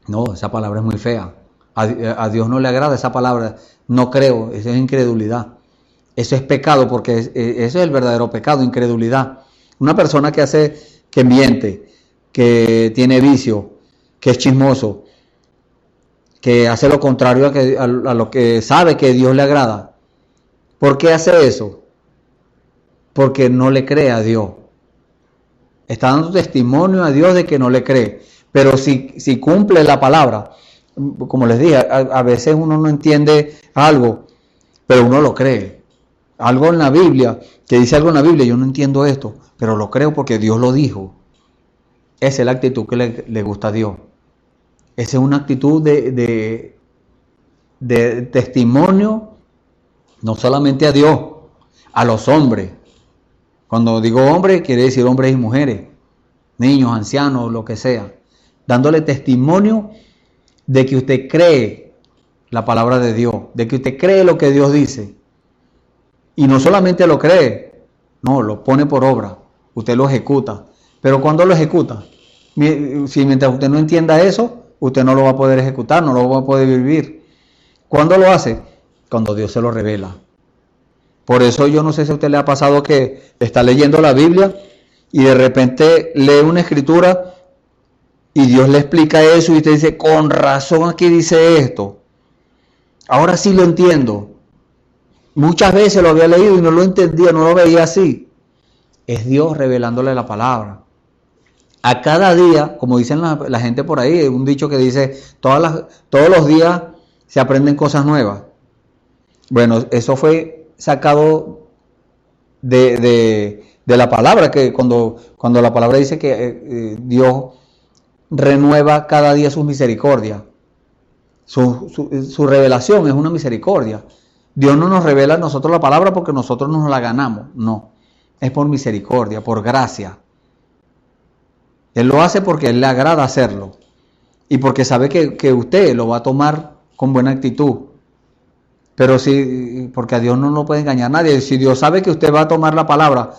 No, esa palabra es muy fea. A Dios no le agrada esa palabra, no creo, eso es incredulidad. Eso es pecado, porque eso es el verdadero pecado, incredulidad. Una persona que miente, que tiene vicio, que es chismoso, que hace lo contrario a lo que sabe que Dios le agrada. ¿Por qué hace eso? Porque no le cree a Dios. Está dando testimonio a Dios de que no le cree. Pero si cumple la palabra, como les dije, a veces uno no entiende algo, pero uno lo cree. Algo en la Biblia, que dice algo en la Biblia, yo no entiendo esto, pero lo creo porque Dios lo dijo. Esa es la actitud que le gusta a Dios. Esa es una actitud de testimonio, no solamente a Dios, a los hombres. Cuando digo hombres, quiere decir hombres y mujeres, niños, ancianos, lo que sea. Dándole testimonio de que usted cree la palabra de Dios, de que usted cree lo que Dios dice. Y no solamente lo cree, no, lo pone por obra, usted lo ejecuta. Pero cuando lo ejecuta, si mientras usted no entienda eso, usted no lo va a poder ejecutar, no lo va a poder vivir. ¿Cuándo lo hace? Cuando Dios se lo revela. Por eso yo no sé si a usted le ha pasado que está leyendo la Biblia y de repente lee una escritura y Dios le explica eso y usted dice, con razón aquí dice esto. Ahora sí lo entiendo. Muchas veces lo había leído y no lo entendía, no lo veía así. Es Dios revelándole la palabra. A cada día, como dicen la gente por ahí, un dicho que dice, todos los días se aprenden cosas nuevas. Bueno, eso fue sacado de la palabra, que cuando la palabra dice que Dios renueva cada día sus misericordias. Su revelación es una misericordia. Dios no nos revela a nosotros la palabra porque nosotros nos la ganamos, no. Es por misericordia, por gracia. Él lo hace porque a Él le agrada hacerlo. Y porque sabe que usted lo va a tomar con buena actitud. Pero porque a Dios no lo puede engañar nadie. Si Dios sabe que usted va a tomar la palabra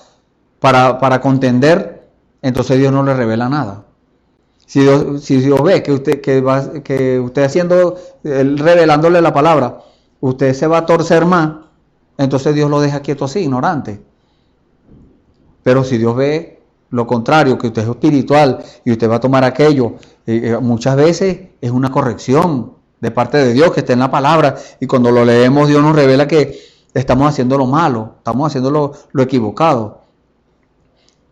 para contender, entonces Dios no le revela nada. Si Dios ve que usted haciendo, revelándole la palabra, usted se va a torcer más, entonces Dios lo deja quieto así, ignorante. Pero si Dios ve lo contrario, que usted es espiritual y usted va a tomar aquello, muchas veces es una corrección de parte de Dios que está en la palabra, y cuando lo leemos Dios nos revela que estamos haciendo lo malo, estamos haciendo lo equivocado,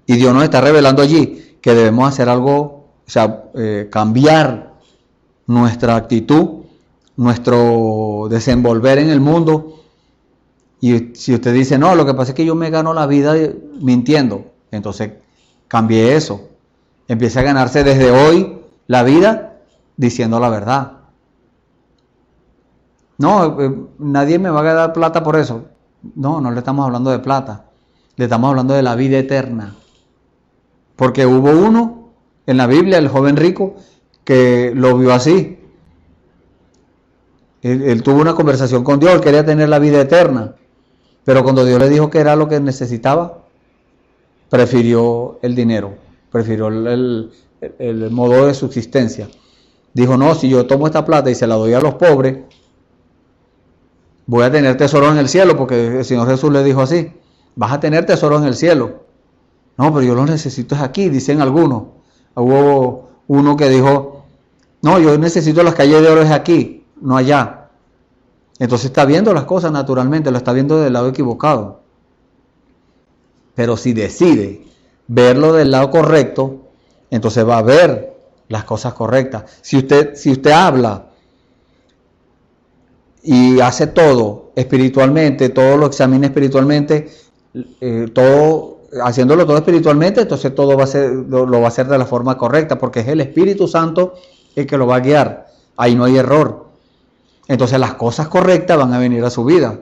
y Dios nos está revelando allí que debemos hacer algo, o sea, cambiar nuestra actitud, nuestro desenvolver en el mundo. Y si usted dice, no, lo que pasa es que yo me gano la vida mintiendo, entonces cambie eso. Empiece a ganarse desde hoy la vida diciendo la verdad. No, nadie me va a dar plata por eso. No le estamos hablando de plata. Le estamos hablando de la vida eterna. Porque hubo uno en la Biblia, el joven rico, que lo vio así. Él tuvo una conversación con Dios, él quería tener la vida eterna. Pero cuando Dios le dijo que era lo que necesitaba, prefirió el dinero, prefirió el modo de subsistencia. Dijo, no, si yo tomo esta plata y se la doy a los pobres, voy a tener tesoro en el cielo, porque el Señor Jesús le dijo así, vas a tener tesoro en el cielo. No, pero yo lo necesito es aquí, dicen algunos. Hubo uno que dijo, no, yo necesito las calles de oro es aquí, no allá. Entonces está viendo las cosas naturalmente, lo está viendo del lado equivocado. Pero si decide verlo del lado correcto, entonces va a ver las cosas correctas. Si usted habla y hace todo espiritualmente, todo lo examina espiritualmente, haciéndolo todo espiritualmente, entonces todo lo va a hacer de la forma correcta, porque es el Espíritu Santo el que lo va a guiar. Ahí no hay error. Entonces las cosas correctas van a venir a su vida.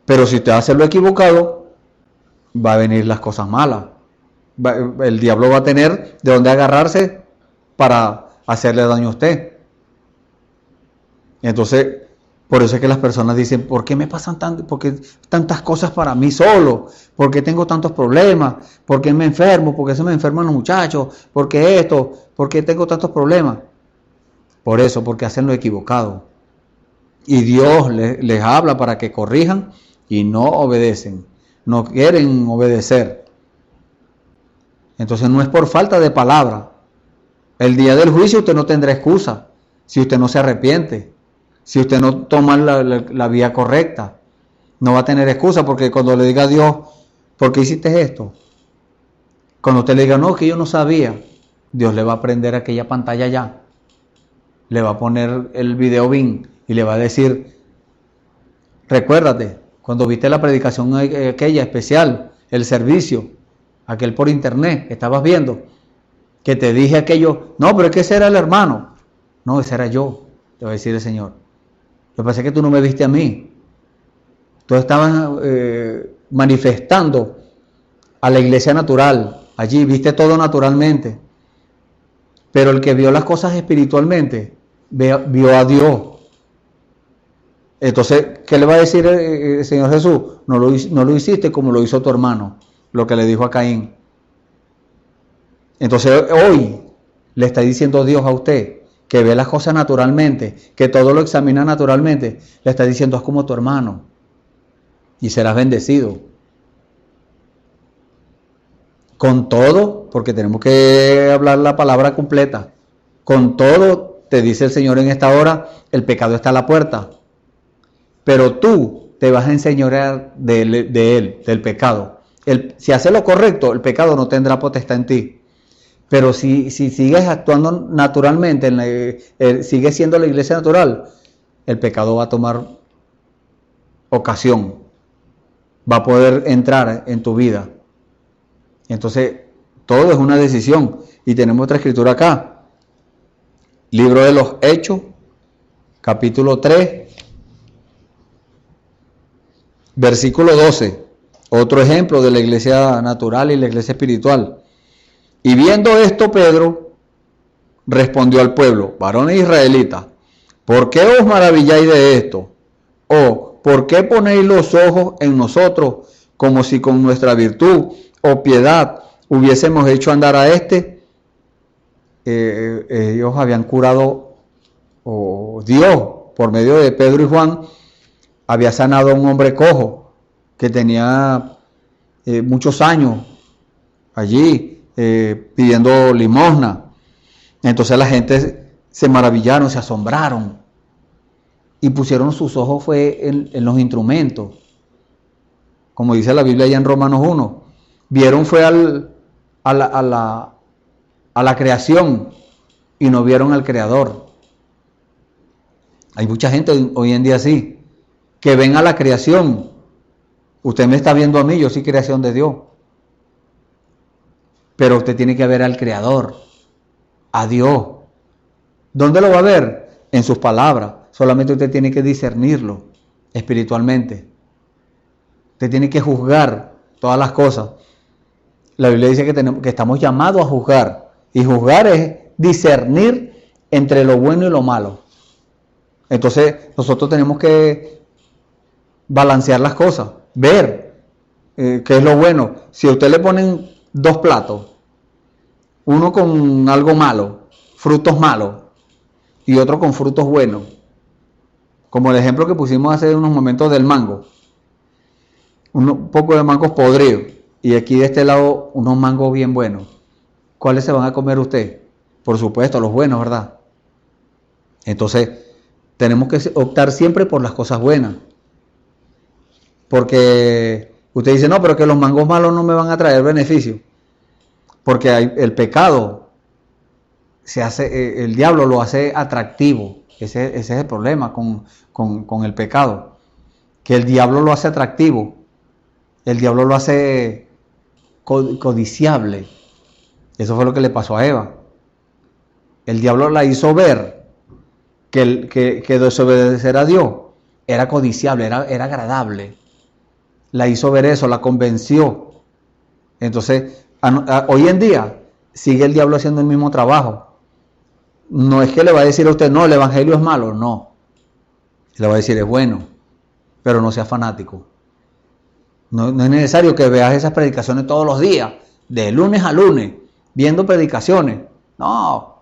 Pero si usted hace lo equivocado, va a venir las cosas malas. El diablo va a tener de dónde agarrarse para hacerle daño a usted. Entonces, por eso es que las personas dicen, ¿por qué me pasan tantas cosas para mí solo? ¿Por qué tengo tantos problemas? ¿Por qué me enfermo? ¿Por qué se me enferman los muchachos? ¿Por qué esto? ¿Por qué tengo tantos problemas? Por eso, porque hacen lo equivocado. Y Dios les habla para que corrijan y no obedecen. No quieren obedecer. Entonces no es por falta de palabra. El día del juicio usted no tendrá excusa si usted no se arrepiente. Si usted no toma la vía correcta, no va a tener excusa, porque cuando le diga a Dios, ¿por qué hiciste esto? Cuando usted le diga, no, que yo no sabía, Dios le va a prender aquella pantalla ya. Le va a poner el video BIM y le va a decir, recuérdate, cuando viste la predicación aquella especial, el servicio, aquel por internet que estabas viendo, que te dije aquello, no, pero es que ese era el hermano. No, ese era yo, te va a decir el Señor. Lo que pasa es que tú no me viste a mí. Tú estabas manifestando a la iglesia natural. Allí viste todo naturalmente. Pero el que vio las cosas espiritualmente, vio a Dios. Entonces, ¿qué le va a decir el Señor Jesús? No lo hiciste como lo hizo tu hermano. Lo que le dijo a Caín. Entonces, hoy le está diciendo Dios a usted, que ve las cosas naturalmente, que todo lo examina naturalmente, le está diciendo, haz como tu hermano y serás bendecido. Con todo, porque tenemos que hablar la palabra completa, con todo, te dice el Señor en esta hora, el pecado está a la puerta, pero tú te vas a enseñorear de él, del pecado. Si haces lo correcto, el pecado no tendrá potestad en ti. Pero si sigues actuando naturalmente, sigues siendo la iglesia natural, el pecado va a tomar ocasión, va a poder entrar en tu vida. Entonces, todo es una decisión. Y tenemos otra escritura acá. Libro de los Hechos, capítulo 3, versículo 12. Otro ejemplo de la iglesia natural y la iglesia espiritual. Y viendo esto, Pedro respondió al pueblo, varones israelitas, ¿por qué os maravilláis de esto? ¿O por qué ponéis los ojos en nosotros como si con nuestra virtud o piedad hubiésemos hecho andar a este? Ellos habían curado, o Dios, por medio de Pedro y Juan, había sanado a un hombre cojo que tenía muchos años allí, pidiendo limosna. Entonces la gente se maravillaron, se asombraron y pusieron sus ojos en los instrumentos, como dice la Biblia allá en Romanos 1. Vieron a la creación y no vieron al Creador. Hay mucha gente hoy en día así, que ven a la creación. Usted me está viendo a mí, yo soy creación de Dios. Pero usted tiene que ver al Creador, a Dios. ¿Dónde lo va a ver? En sus palabras. Solamente usted tiene que discernirlo espiritualmente. Usted tiene que juzgar todas las cosas. La Biblia dice que estamos llamados a juzgar. Y juzgar es discernir entre lo bueno y lo malo. Entonces nosotros tenemos que balancear las cosas. Ver qué es lo bueno. Si a usted le ponen 2 platos, uno con algo malo, frutos malos, y otro con frutos buenos, como el ejemplo que pusimos hace unos momentos del mango, un poco de mangos podridos, y aquí de este lado unos mangos bien buenos, ¿cuáles se van a comer usted? Por supuesto, los buenos, ¿verdad? Entonces, tenemos que optar siempre por las cosas buenas. Porque usted dice, no, pero que los mangos malos no me van a traer beneficio. Porque el pecado el diablo lo hace atractivo. Ese es el problema con el pecado. Que el diablo lo hace atractivo. El diablo lo hace codiciable. Eso fue lo que le pasó a Eva. El diablo la hizo ver que desobedecer a Dios era codiciable, era agradable. La hizo ver eso, la convenció. Entonces, hoy en día sigue el diablo haciendo el mismo trabajo. No es que le va a decir a usted, no, el evangelio es malo, no. Le va a decir, es bueno, pero no sea fanático. No es necesario que veas esas predicaciones todos los días, de lunes a lunes, viendo predicaciones. No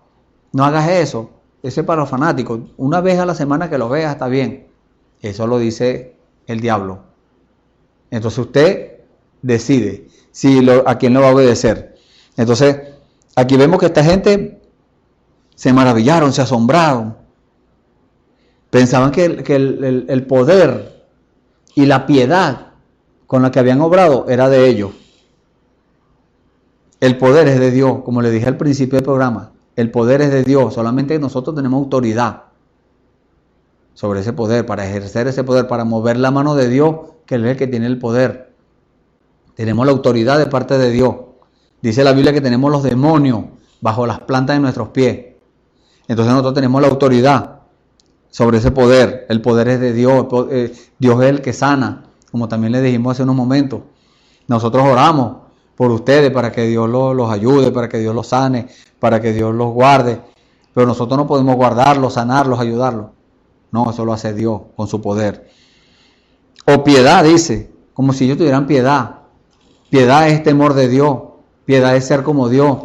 hagas eso. Ese es para los fanáticos. Una vez a la semana que lo veas está bien. Eso lo dice el diablo. Entonces usted decide a quién le va a obedecer. Entonces, aquí vemos que esta gente se maravillaron, se asombraron. Pensaban que el poder y la piedad con la que habían obrado era de ellos. El poder es de Dios, como le dije al principio del programa. El poder es de Dios, solamente nosotros tenemos autoridad sobre ese poder, para ejercer ese poder, para mover la mano de Dios, que es el que tiene el poder. Tenemos la autoridad de parte de Dios. Dice la Biblia que tenemos los demonios bajo las plantas de nuestros pies. Entonces nosotros tenemos la autoridad sobre ese poder. El poder es de Dios. Dios es el que sana, como también le dijimos hace unos momentos. Nosotros oramos por ustedes para que Dios los ayude, para que Dios los sane, para que Dios los guarde. Pero nosotros no podemos guardarlos, sanarlos, ayudarlos. No, eso lo hace Dios con su poder. O piedad, dice, como si ellos tuvieran piedad. Piedad es temor de Dios. Piedad es ser como Dios.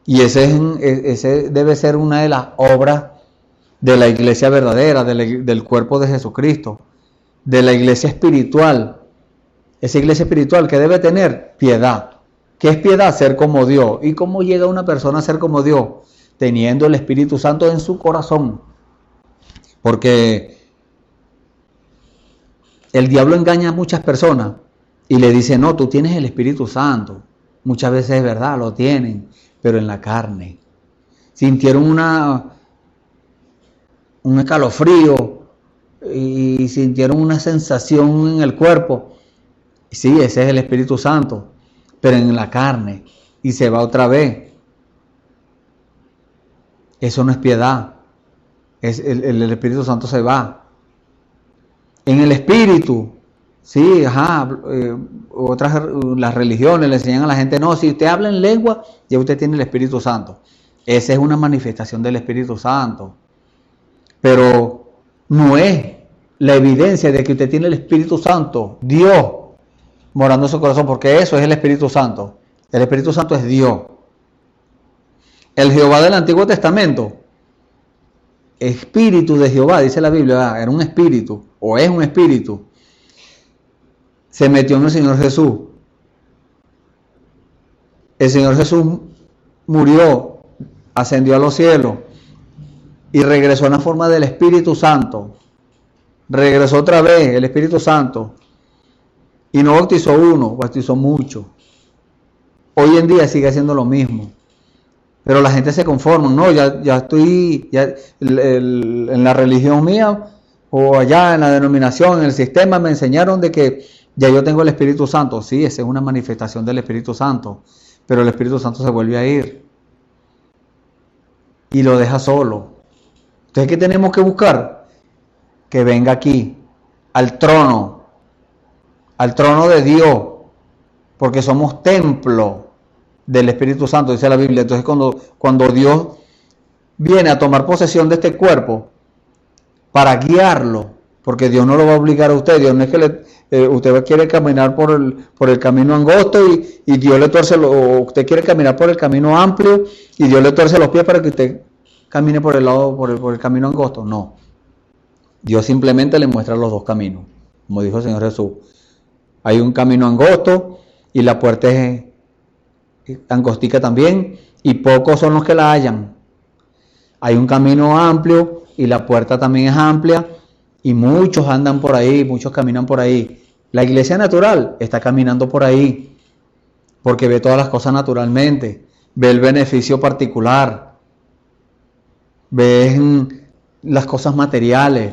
Y ese debe ser una de las obras de la iglesia verdadera, del cuerpo de Jesucristo, de la iglesia espiritual. Esa iglesia espiritual que debe tener piedad. ¿Qué es piedad? Ser como Dios. ¿Y cómo llega una persona a ser como Dios? Teniendo el Espíritu Santo en su corazón. Porque el diablo engaña a muchas personas y le dice, no, tú tienes el Espíritu Santo. Muchas veces es verdad, lo tienen, pero en la carne. Sintieron un escalofrío y sintieron una sensación en el cuerpo. Sí, ese es el Espíritu Santo, pero en la carne, y se va otra vez. Eso no es piedad. El Espíritu Santo se va. En el Espíritu, sí, las religiones le enseñan a la gente, no, si usted habla en lengua, ya usted tiene el Espíritu Santo. Esa es una manifestación del Espíritu Santo. Pero no es la evidencia de que usted tiene el Espíritu Santo, Dios, morando en su corazón, porque eso es el Espíritu Santo. El Espíritu Santo es Dios. El Jehová del Antiguo Testamento, espíritu de Jehová, dice la Biblia, era un espíritu, o es un espíritu. Se metió en el Señor Jesús. El Señor Jesús murió, ascendió a los cielos y regresó en la forma del Espíritu Santo. Regresó otra vez el Espíritu Santo. Y no bautizó uno, bautizó mucho. Hoy en día sigue haciendo lo mismo. Pero la gente se conforma. No, ya estoy en la religión mía o allá en la denominación, en el sistema, me enseñaron de que ya yo tengo el Espíritu Santo. Sí, esa es una manifestación del Espíritu Santo. Pero el Espíritu Santo se vuelve a ir. Y lo deja solo. Entonces, ¿qué tenemos que buscar? Que venga aquí, al trono de Dios, porque somos templo del Espíritu Santo, dice la Biblia. Entonces cuando Dios viene a tomar posesión de este cuerpo para guiarlo, porque Dios no lo va a obligar a usted. Dios no es que usted quiere caminar por el camino angosto y Dios le tuerce, o usted quiere caminar por el camino amplio y Dios le tuerce los pies para que usted camine por el camino angosto. No, Dios simplemente le muestra los dos caminos, como dijo el Señor Jesús. Hay un camino angosto y la puerta es angostica también, y pocos son los que la hallan. Hay un camino amplio y la puerta también es amplia y muchos andan por ahí, muchos caminan por ahí. La iglesia natural está caminando por ahí porque ve todas las cosas naturalmente, ve el beneficio particular, ve las cosas materiales,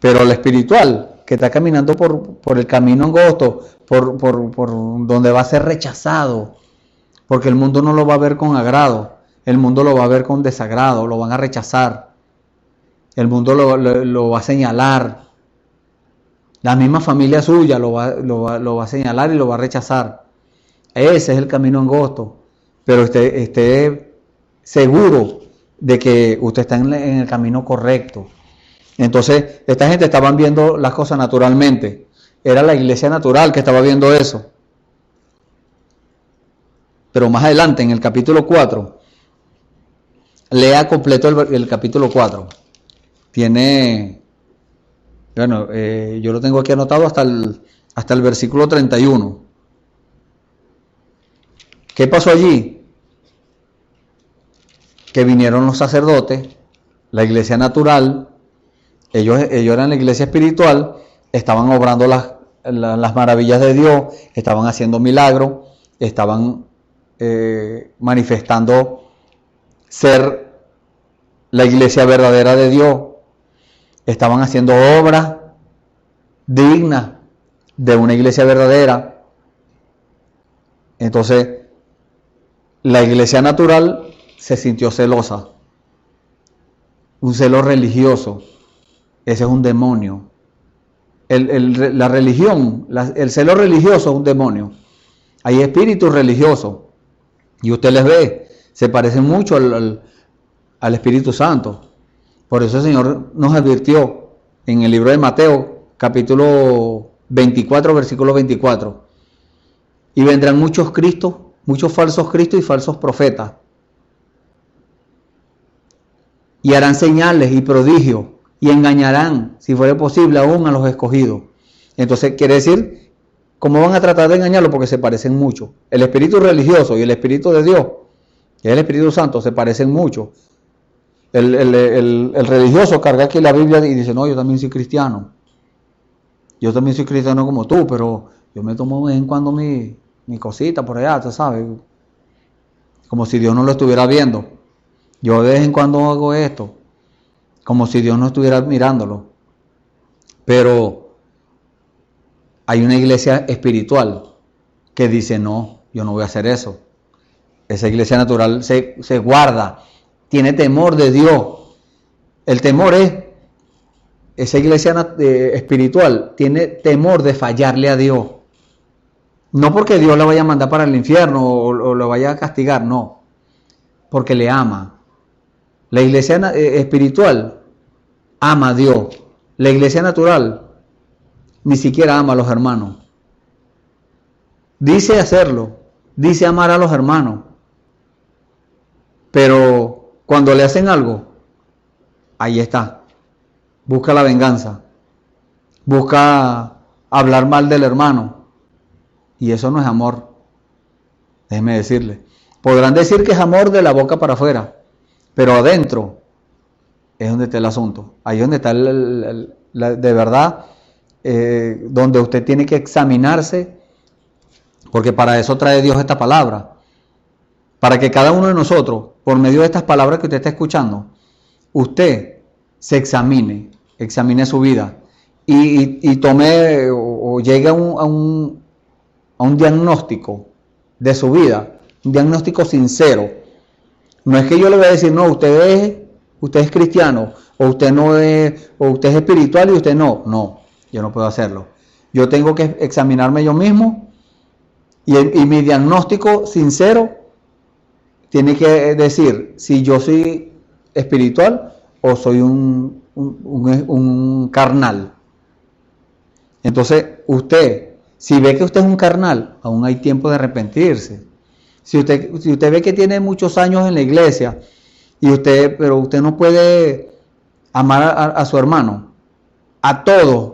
pero la espiritual, que está caminando por el camino angosto, por donde va a ser rechazado, porque el mundo no lo va a ver con agrado, el mundo lo va a ver con desagrado, lo van a rechazar, el mundo lo va a señalar, la misma familia suya lo va a señalar y lo va a rechazar. Ese es el camino angosto, pero esté seguro de que usted está en el camino correcto. Entonces, esta gente estaban viendo las cosas naturalmente. Era la iglesia natural que estaba viendo eso. Pero más adelante, en el capítulo 4, lea completo el capítulo 4. Tiene, bueno, yo lo tengo aquí anotado hasta el versículo 31. ¿Qué pasó allí? Que vinieron los sacerdotes, la iglesia natural, ellos eran la iglesia espiritual, estaban obrando las maravillas de Dios, estaban haciendo milagros, estaban manifestando ser la iglesia verdadera de Dios, estaban haciendo obras dignas de una iglesia verdadera. Entonces, la iglesia natural se sintió celosa, un celo religioso. Ese es un demonio. La religión, el celo religioso es un demonio. Hay espíritus religiosos y usted les ve, se parecen mucho al Espíritu Santo. Por eso el Señor nos advirtió en el libro de Mateo, capítulo 24, versículo 24. Y vendrán muchos Cristos, muchos falsos Cristos y falsos profetas. Y harán señales y prodigios y engañarán, si fuera posible, aún a los escogidos. Entonces, quiere decir, ¿cómo van a tratar de engañarlo? Porque se parecen mucho. El espíritu religioso y el espíritu de Dios, que es el Espíritu Santo, se parecen mucho. El religioso carga aquí la Biblia y dice, no, yo también soy cristiano. Yo también soy cristiano como tú, pero yo me tomo de vez en cuando mi cosita por allá, tú sabes. Como si Dios no lo estuviera viendo. Yo de vez en cuando hago esto, como si Dios no estuviera mirándolo. Pero hay una iglesia espiritual que dice, no, yo no voy a hacer eso. Esa iglesia natural se guarda, tiene temor de Dios. El temor es, esa iglesia espiritual tiene temor de fallarle a Dios. No porque Dios la vaya a mandar para el infierno o lo vaya a castigar, no. Porque le ama. La iglesia espiritual ama a Dios. La iglesia natural ni siquiera ama a los hermanos. Dice hacerlo, dice amar a los hermanos. Pero cuando le hacen algo, ahí está. Busca la venganza. Busca hablar mal del hermano. Y eso no es amor. Déjeme decirle. Podrán decir que es amor de la boca para afuera. Pero adentro es donde está el asunto. Ahí es donde está de verdad, donde usted tiene que examinarse, porque para eso trae Dios esta palabra. Para que cada uno de nosotros, por medio de estas palabras que usted está escuchando, usted se examine su vida y tome o llegue a un diagnóstico de su vida, un diagnóstico sincero. No es que yo le voy a decir, no, usted es cristiano, o usted no es, o usted es espiritual y usted no. No, yo no puedo hacerlo. Yo tengo que examinarme yo mismo y mi diagnóstico sincero tiene que decir si yo soy espiritual o soy un carnal. Entonces, usted, si ve que usted es un carnal, aún hay tiempo de arrepentirse. Si usted ve que tiene muchos años en la iglesia, pero usted no puede amar a su hermano, a todos,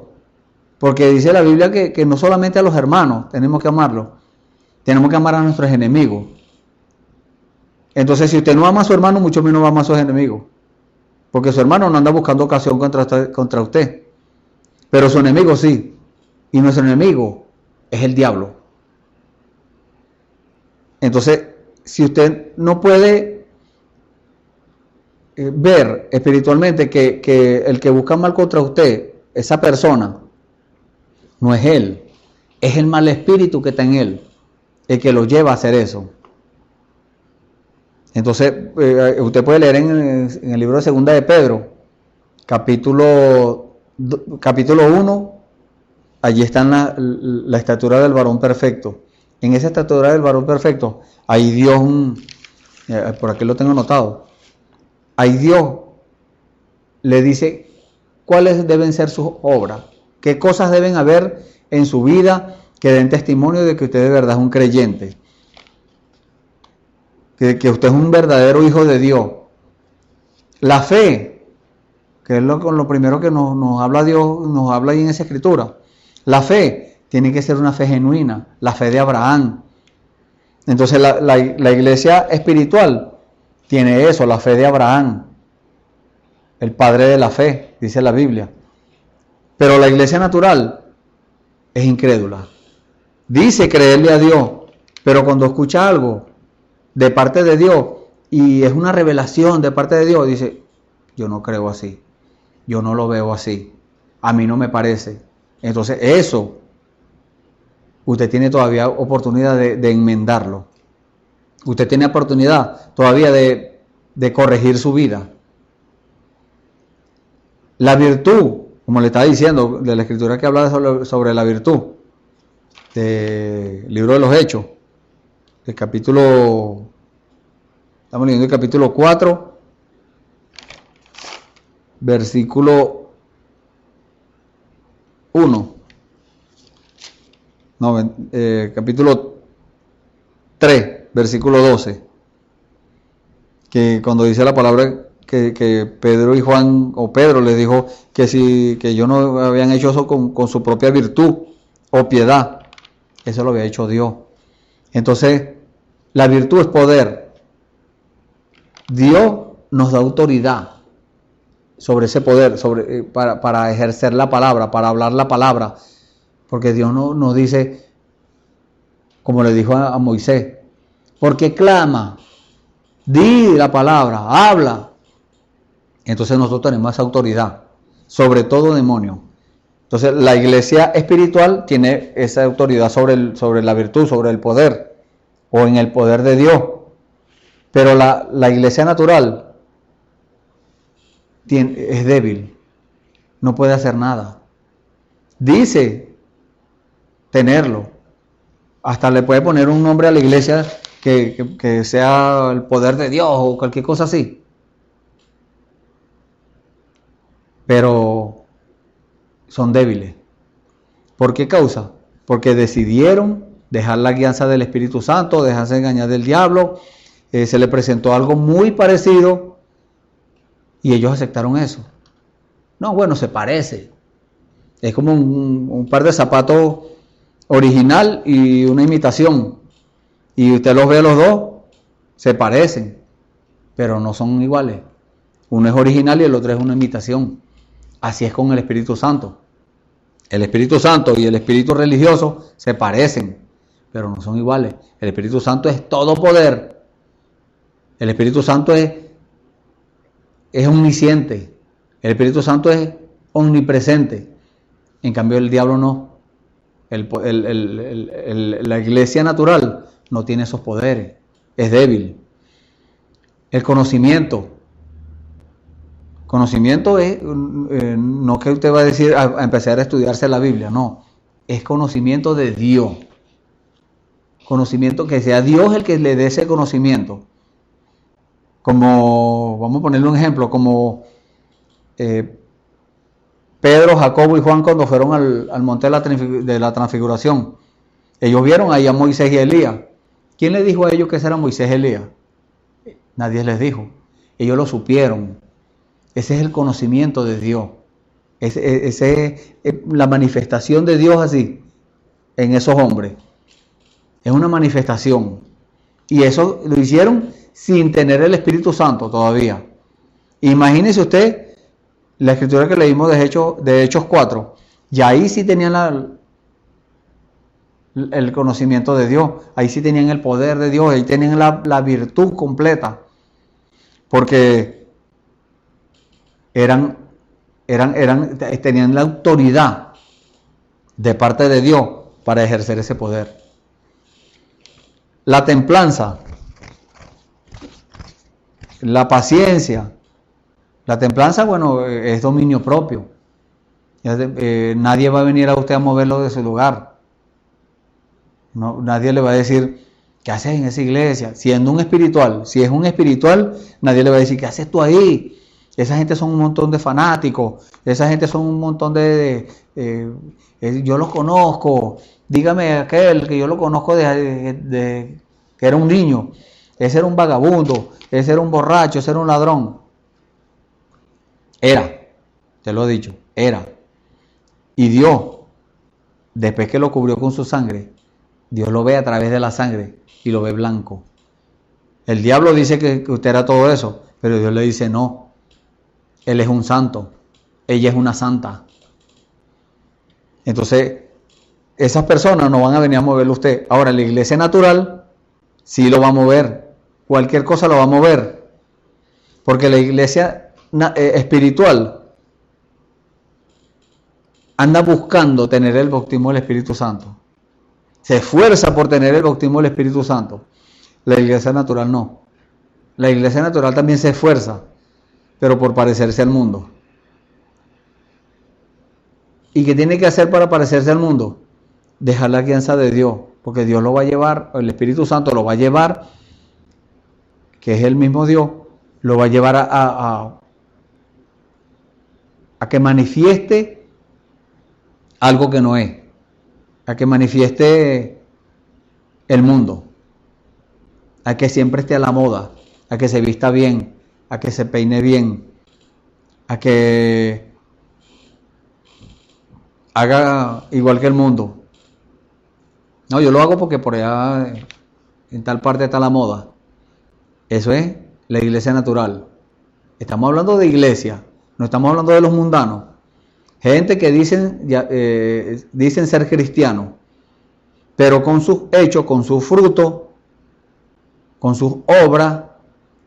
porque dice la Biblia que no solamente a los hermanos tenemos que amarlos, tenemos que amar a nuestros enemigos. Entonces, si usted no ama a su hermano, mucho menos va a amar a sus enemigos. Porque su hermano no anda buscando ocasión contra usted. Pero su enemigo sí. Y nuestro enemigo es el diablo. Entonces, si usted no puede ver espiritualmente que el que busca mal contra usted, esa persona, no es él, es el mal espíritu que está en él, el que lo lleva a hacer eso. Entonces, usted puede leer en el libro de Segunda de Pedro, capítulo 1, allí está la estatura del varón perfecto. En esa estatura del varón perfecto, ahí Dios, por aquí lo tengo anotado, ahí Dios le dice cuáles deben ser sus obras, qué cosas deben haber en su vida que den testimonio de que usted de verdad es un creyente, que usted es un verdadero hijo de Dios. La fe, que es lo primero que nos habla Dios, nos habla ahí en esa escritura. La fe tiene que ser una fe genuina, la fe de Abraham. Entonces la iglesia espiritual tiene eso, la fe de Abraham, el padre de la fe, dice la Biblia. Pero la iglesia natural es incrédula. Dice creerle a Dios, pero cuando escucha algo de parte de Dios y es una revelación de parte de Dios, dice, yo no creo así, yo no lo veo así, a mí no me parece. Entonces eso, usted tiene todavía oportunidad de enmendarlo. Usted tiene oportunidad todavía de corregir su vida. La virtud, como le estaba diciendo, de la escritura que habla sobre la virtud, del libro de los Hechos, estamos leyendo el capítulo 4, versículo 1. No, capítulo 3, versículo 12. Que cuando dice la palabra que Pedro y Juan, o Pedro les dijo que ellos no habían hecho eso con su propia virtud o piedad. Eso lo había hecho Dios. Entonces, la virtud es poder. Dios nos da autoridad sobre ese poder, para ejercer la palabra, para hablar la palabra. Porque Dios no nos dice, como le dijo a Moisés, porque clama, di la palabra, habla. Entonces nosotros tenemos esa autoridad sobre todo demonio. Entonces la iglesia espiritual tiene esa autoridad sobre la virtud, sobre el poder, o en el poder de Dios. Pero la iglesia natural es débil, no puede hacer nada. Dice tenerlo, hasta le puede poner un nombre a la iglesia que sea el poder de Dios o cualquier cosa así. Pero son débiles. ¿Por qué causa? Porque decidieron dejar la guianza del Espíritu Santo, dejarse engañar del diablo. Se le presentó algo muy parecido y ellos aceptaron eso. No, bueno, se parece. Es como un par de zapatos original y una imitación. Y usted los ve los dos, se parecen, pero no son iguales. Uno es original y el otro es una imitación. Así es con el Espíritu Santo. El Espíritu Santo y el Espíritu religioso se parecen, pero no son iguales. El Espíritu Santo es todo poder. El Espíritu Santo es omnisciente. El Espíritu Santo es omnipresente. En cambio el diablo no. La iglesia natural no tiene esos poderes. Es débil. El conocimiento. Conocimiento es, no que usted va a decir a empezar a estudiarse la Biblia, no. Es conocimiento de Dios. Conocimiento, que sea Dios el que le dé ese conocimiento. Como, vamos a ponerle un ejemplo, como Pedro, Jacobo y Juan cuando fueron al monte de la transfiguración. Ellos vieron ahí a Moisés y a Elías. ¿Quién les dijo a ellos que ese era Moisés y Elías? Nadie les dijo. Ellos lo supieron. Ese es el conocimiento de Dios. Ese es la manifestación de Dios así, en esos hombres. Es una manifestación. Y eso lo hicieron sin tener el Espíritu Santo todavía. Imagínese usted la escritura que leímos de Hechos 4, y ahí sí tenían el conocimiento de Dios, ahí sí tenían el poder de Dios, ahí tenían la virtud completa, porque tenían la autoridad de parte de Dios para ejercer ese poder. La templanza, la paciencia. La templanza, bueno, es dominio propio. Nadie va a venir a usted a moverlo de su lugar. No, nadie le va a decir, ¿qué haces en esa iglesia? Si es un espiritual, nadie le va a decir, ¿qué haces tú ahí? Esa gente son un montón de fanáticos, esa gente son un montón yo los conozco, dígame aquel que yo lo conozco que era un niño, ese era un vagabundo, ese era un borracho, ese era un ladrón. Te lo he dicho, era. Y Dios, después que lo cubrió con su sangre, Dios lo ve a través de la sangre y lo ve blanco. El diablo dice que usted era todo eso, pero Dios le dice no. Él es un santo, ella es una santa. Entonces, esas personas no van a venir a moverlo a usted. Ahora, la iglesia natural sí lo va a mover. Cualquier cosa lo va a mover. Porque la iglesia espiritual anda buscando tener el bautismo del Espíritu Santo. Se esfuerza por tener el bautismo del Espíritu Santo. La iglesia natural no. La iglesia natural también se esfuerza, pero por parecerse al mundo. ¿Y qué tiene que hacer para parecerse al mundo? Dejar la guianza de Dios, porque Dios lo va a llevar, el Espíritu Santo lo va a llevar, que es el mismo Dios, lo va a llevar a que manifieste algo que no es, a que manifieste el mundo, a que siempre esté a la moda, a que se vista bien, a que se peine bien, a que haga igual que el mundo. No, yo lo hago porque por allá en tal parte está la moda. Eso es la iglesia natural. Estamos hablando de iglesia, no estamos hablando de los mundanos. Gente que dicen ser cristianos, pero con sus hechos, con sus frutos, con sus obras,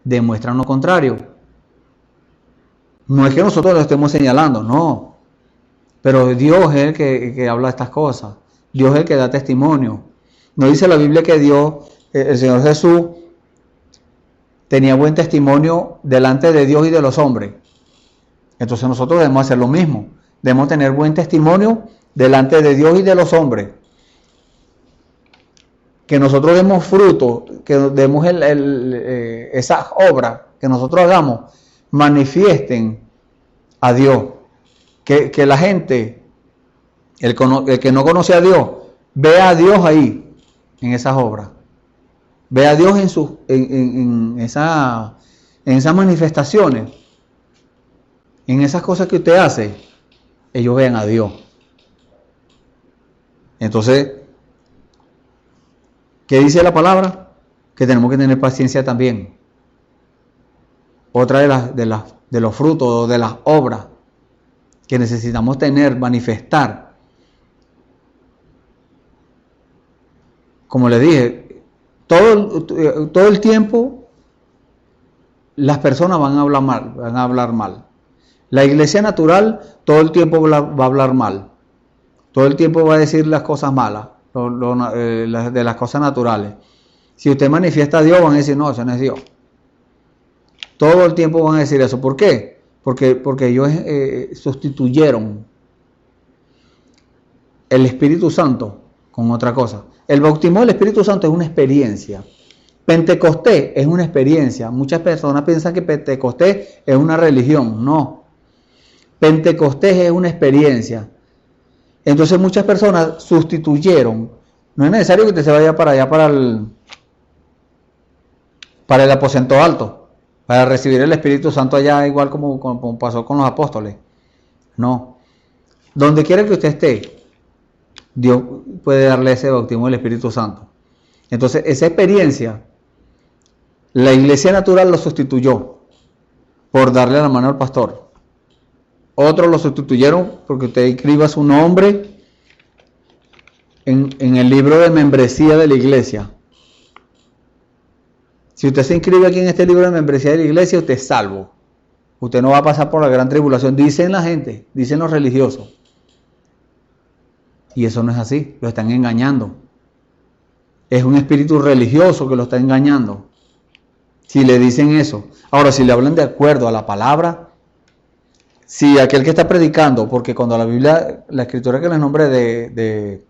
demuestran lo contrario. No es que nosotros lo estemos señalando, no. Pero Dios es el que habla estas cosas. Dios es el que da testimonio. No dice la Biblia que Dios, el Señor Jesús, tenía buen testimonio delante de Dios y de los hombres. Entonces nosotros debemos hacer lo mismo. Debemos tener buen testimonio delante de Dios y de los hombres. Que nosotros demos fruto, que demos esas obras que nosotros hagamos, manifiesten a Dios. Que la gente, el que no conoce a Dios, vea a Dios ahí, en esas obras. Vea a Dios en esas manifestaciones, en esas cosas que usted hace, ellos vean a Dios. Entonces, ¿qué dice la palabra? Que tenemos que tener paciencia también. Otra de los frutos, de las obras que necesitamos tener, manifestar. Como le dije, todo el tiempo las personas van a hablar mal. La iglesia natural todo el tiempo va a hablar mal. Todo el tiempo va a decir las cosas malas, de las cosas naturales. Si usted manifiesta a Dios, van a decir, no, eso no es Dios. Todo el tiempo van a decir eso. ¿Por qué? Porque ellos sustituyeron el Espíritu Santo con otra cosa. El bautismo del Espíritu Santo es una experiencia. Pentecostés es una experiencia. Muchas personas piensan que Pentecostés es una religión. No. Pentecostés es una experiencia. Entonces muchas personas sustituyeron. No es necesario que usted se vaya para allá, para el aposento alto, para recibir el Espíritu Santo allá, igual como pasó con los apóstoles. No. Donde quiera que usted esté, Dios puede darle ese bautismo del Espíritu Santo. Entonces, esa experiencia La iglesia natural lo sustituyó por darle la mano al pastor. Otros lo sustituyeron porque usted escriba su nombre en el libro de membresía de la iglesia. Si usted se inscribe aquí en este libro de membresía de la iglesia, usted es salvo. Usted no va a pasar por la gran tribulación, dicen la gente, dicen los religiosos. Y eso no es así, lo están engañando. Es un espíritu religioso que lo está engañando. Si le dicen eso. Ahora, si le hablan de acuerdo a la palabra, si aquel que está predicando, porque cuando la Biblia, la escritura que les nombré de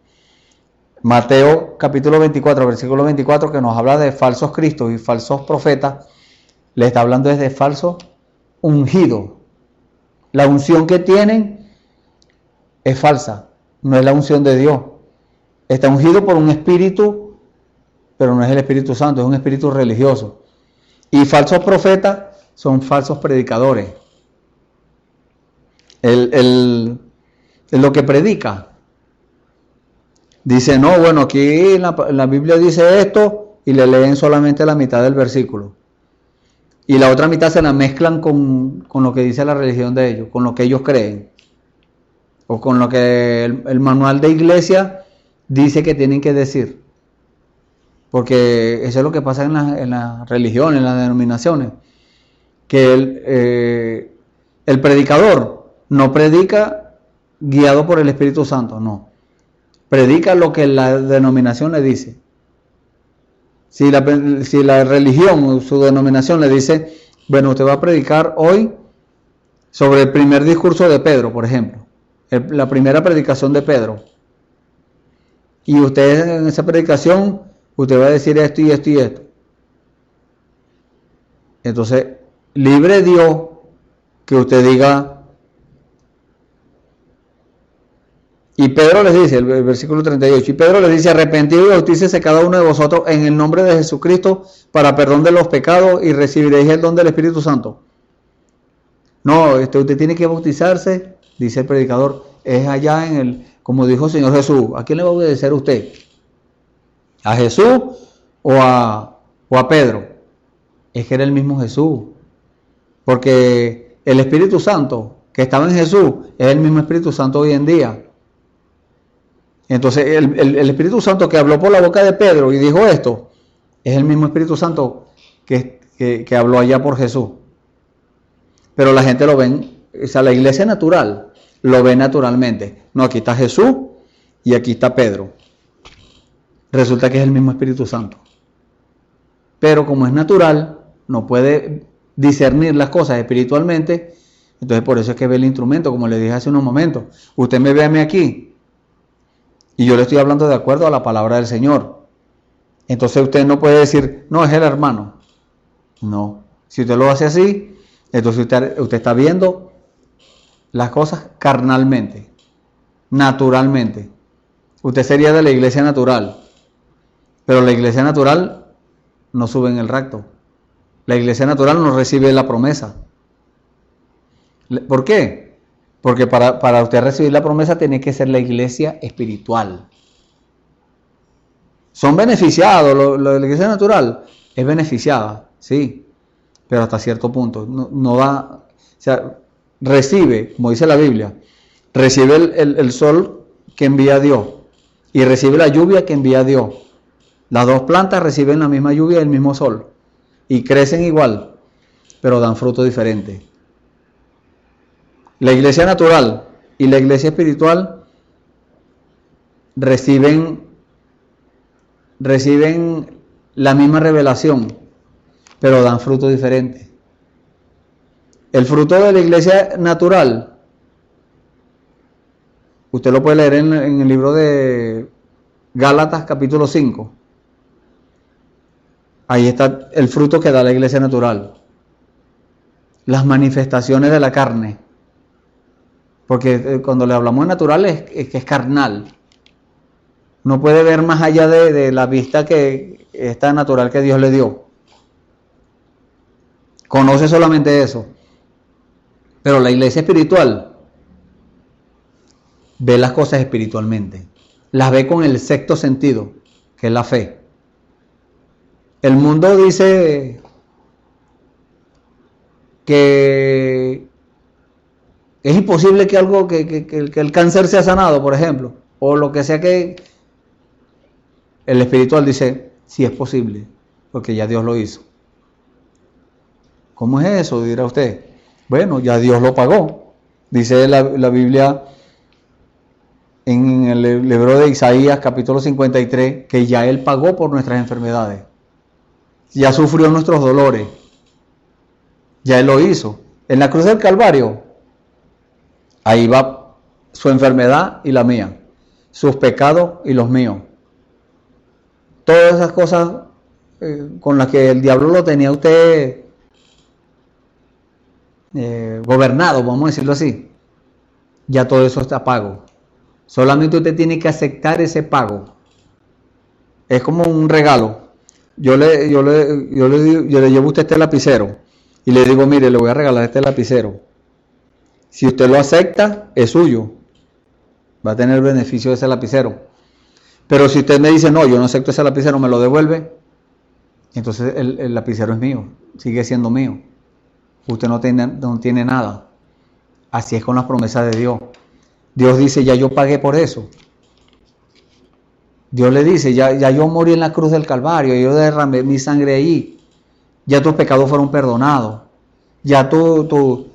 Mateo capítulo 24, versículo 24, que nos habla de falsos cristos y falsos profetas, le está hablando desde falso ungido. La unción que tienen es falsa, no es la unción de Dios. Está ungido por un espíritu, pero no es el Espíritu Santo, es un espíritu religioso. Y falsos profetas son falsos predicadores. Lo que predica dice, no, bueno, aquí en la Biblia dice esto, y le leen solamente la mitad del versículo. Y la otra mitad se la mezclan con lo que dice la religión de ellos, con lo que ellos creen. O con lo que el manual de iglesia dice que tienen que decir. Porque eso es lo que pasa en la religión, en las denominaciones. Que el predicador no predica guiado por el Espíritu Santo, no. Predica lo que la denominación le dice. Si la religión o su denominación le dice, bueno, usted va a predicar hoy sobre el primer discurso de Pedro, por ejemplo, la primera predicación de Pedro, y usted en esa predicación, usted va a decir esto y esto y esto. Entonces, libre Dios que usted diga. Y Pedro les dice, el versículo 38, y Pedro les dice, arrepentido y bautícese cada uno de vosotros en el nombre de Jesucristo para perdón de los pecados y recibiréis el don del Espíritu Santo. No, usted tiene que bautizarse, dice el predicador, es allá como dijo el Señor Jesús. ¿A quién le va a obedecer usted? ¿A Jesús o a Pedro? Es que era el mismo Jesús. Porque el Espíritu Santo que estaba en Jesús es el mismo Espíritu Santo hoy en día. Entonces el Espíritu Santo que habló por la boca de Pedro y dijo esto, es el mismo Espíritu Santo que habló allá por Jesús. Pero la gente lo ven, o sea, la iglesia natural lo ve naturalmente. No, aquí está Jesús y aquí está Pedro. Resulta que es el mismo Espíritu Santo. Pero como es natural, no puede discernir las cosas espiritualmente. Entonces por eso es que ve el instrumento, como le dije hace unos momentos. Usted me ve a mí aquí y yo le estoy hablando de acuerdo a la palabra del Señor. Entonces usted no puede decir, no, es el hermano. No. Si usted lo hace así, entonces usted está viendo las cosas carnalmente, naturalmente. Usted sería de la iglesia natural. Pero la iglesia natural no sube en el rapto. La iglesia natural no recibe la promesa. ¿Por qué? Porque para usted recibir la promesa tiene que ser la iglesia espiritual. ¿Son beneficiados? La iglesia natural es beneficiada, sí, pero hasta cierto punto. No da, o sea, recibe, como dice la Biblia, recibe el sol que envía Dios y recibe la lluvia que envía Dios. Las dos plantas reciben la misma lluvia y el mismo sol y crecen igual, pero dan fruto diferente. La iglesia natural y la iglesia espiritual reciben la misma revelación, pero dan fruto diferente. El fruto de la iglesia natural, usted lo puede leer en el libro de Gálatas capítulo 5. Ahí está el fruto que da la iglesia natural. Las manifestaciones de la carne. Porque cuando le hablamos de natural es que es carnal. No puede ver más allá de la vista que esta natural que Dios le dio. Conoce solamente eso. Pero la iglesia espiritual ve las cosas espiritualmente. Las ve con el sexto sentido, que es la fe. El mundo dice, que es imposible que algo, que el cáncer sea sanado, por ejemplo, o lo que sea, que el espiritual dice, sí es posible, porque ya Dios lo hizo. ¿Cómo es eso? Dirá usted. Bueno, ya Dios lo pagó. Dice la Biblia en el libro de Isaías, capítulo 53, que ya Él pagó por nuestras enfermedades. Ya sufrió nuestros dolores. Ya Él lo hizo. En la cruz del Calvario, ahí va su enfermedad y la mía, sus pecados y los míos. Todas esas cosas con las que el diablo lo tenía usted gobernado, vamos a decirlo así. Ya todo eso está pago. Solamente usted tiene que aceptar ese pago. Es como un regalo. Yo le llevo a usted este lapicero y le digo, mire, le voy a regalar este lapicero. Si usted lo acepta, es suyo. Va a tener el beneficio de ese lapicero. Pero si usted me dice, no, yo no acepto ese lapicero, me lo devuelve, entonces el lapicero es mío, sigue siendo mío. Usted no tiene nada. Así es con las promesas de Dios. Dios dice, ya yo pagué por eso. Dios le dice, ya yo morí en la cruz del Calvario, yo derramé mi sangre ahí. Ya tus pecados fueron perdonados. Ya tu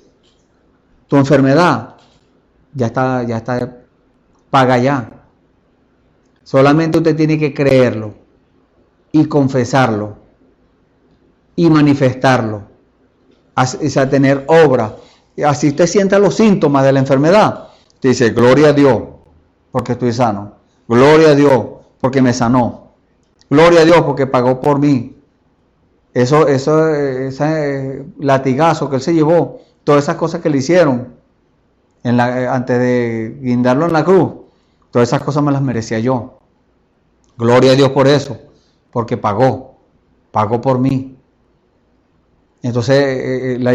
enfermedad ya está paga ya. Solamente usted tiene que creerlo y confesarlo y manifestarlo. O sea, tener obra. Así usted sienta los síntomas de la enfermedad. Usted dice, gloria a Dios porque estoy sano. Gloria a Dios porque me sanó. Gloria a Dios porque pagó por mí. Ese latigazo que Él se llevó, todas esas cosas que le hicieron antes de guindarlo en la cruz, todas esas cosas me las merecía yo. Gloria a Dios por eso, porque pagó por mí. Entonces las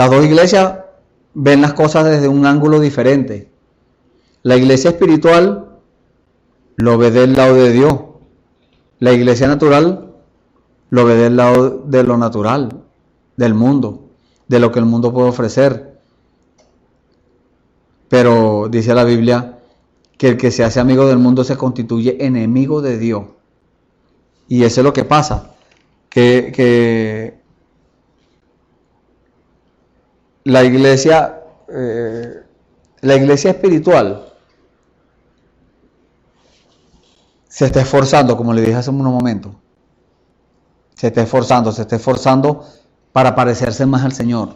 dos iglesias ven las cosas desde un ángulo diferente. La iglesia espiritual lo ve del lado de Dios. La iglesia natural lo ve del lado de lo natural, del mundo, de lo que el mundo puede ofrecer. Pero dice la Biblia que el que se hace amigo del mundo se constituye enemigo de Dios. Y eso es lo que pasa, que la iglesia espiritual se está esforzando, como le dije hace unos momentos, se está esforzando para parecerse más al Señor.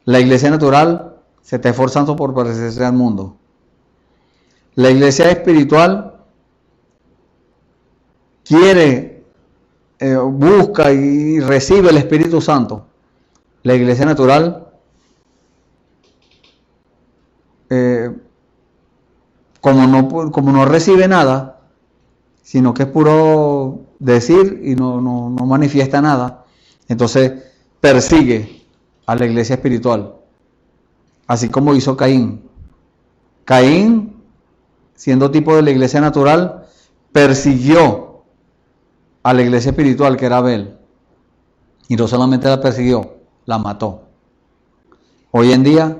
La iglesia natural se está esforzando por parecerse al mundo. La iglesia espiritual quiere, busca y recibe el Espíritu Santo. La iglesia natural, como no recibe nada, sino que es puro decir y no manifiesta nada, entonces persigue a la iglesia espiritual. Así como hizo Caín. Caín, siendo tipo de la iglesia natural, persiguió a la iglesia espiritual, que era Abel. Y no solamente la persiguió, la mató. Hoy en día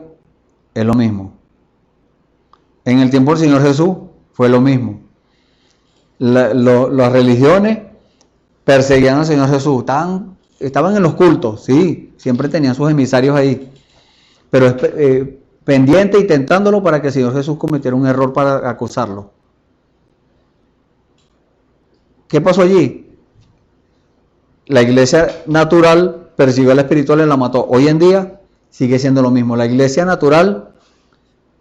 es lo mismo. En el tiempo del Señor Jesús fue lo mismo. Las religiones perseguían al Señor Jesús. Estaban en los cultos, sí, siempre tenían sus emisarios ahí. Pero pendiente y tentándolo para que el Señor Jesús cometiera un error para acusarlo. ¿Qué pasó allí? La iglesia natural persiguió a la espiritual y la mató. Hoy en día sigue siendo lo mismo. La iglesia natural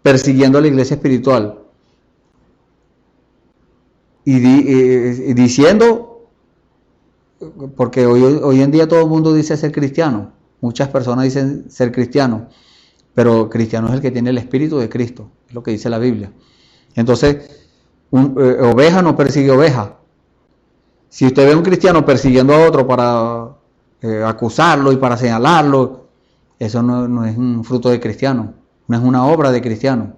persiguiendo a la iglesia espiritual. Y diciendo, porque hoy en día todo el mundo dice ser cristiano. Muchas personas dicen ser cristiano. Pero cristiano es el que tiene el Espíritu de Cristo, es lo que dice la Biblia. Entonces, oveja no persigue oveja. Si usted ve a un cristiano persiguiendo a otro para acusarlo y para señalarlo, eso no es un fruto de cristiano, no es una obra de cristiano.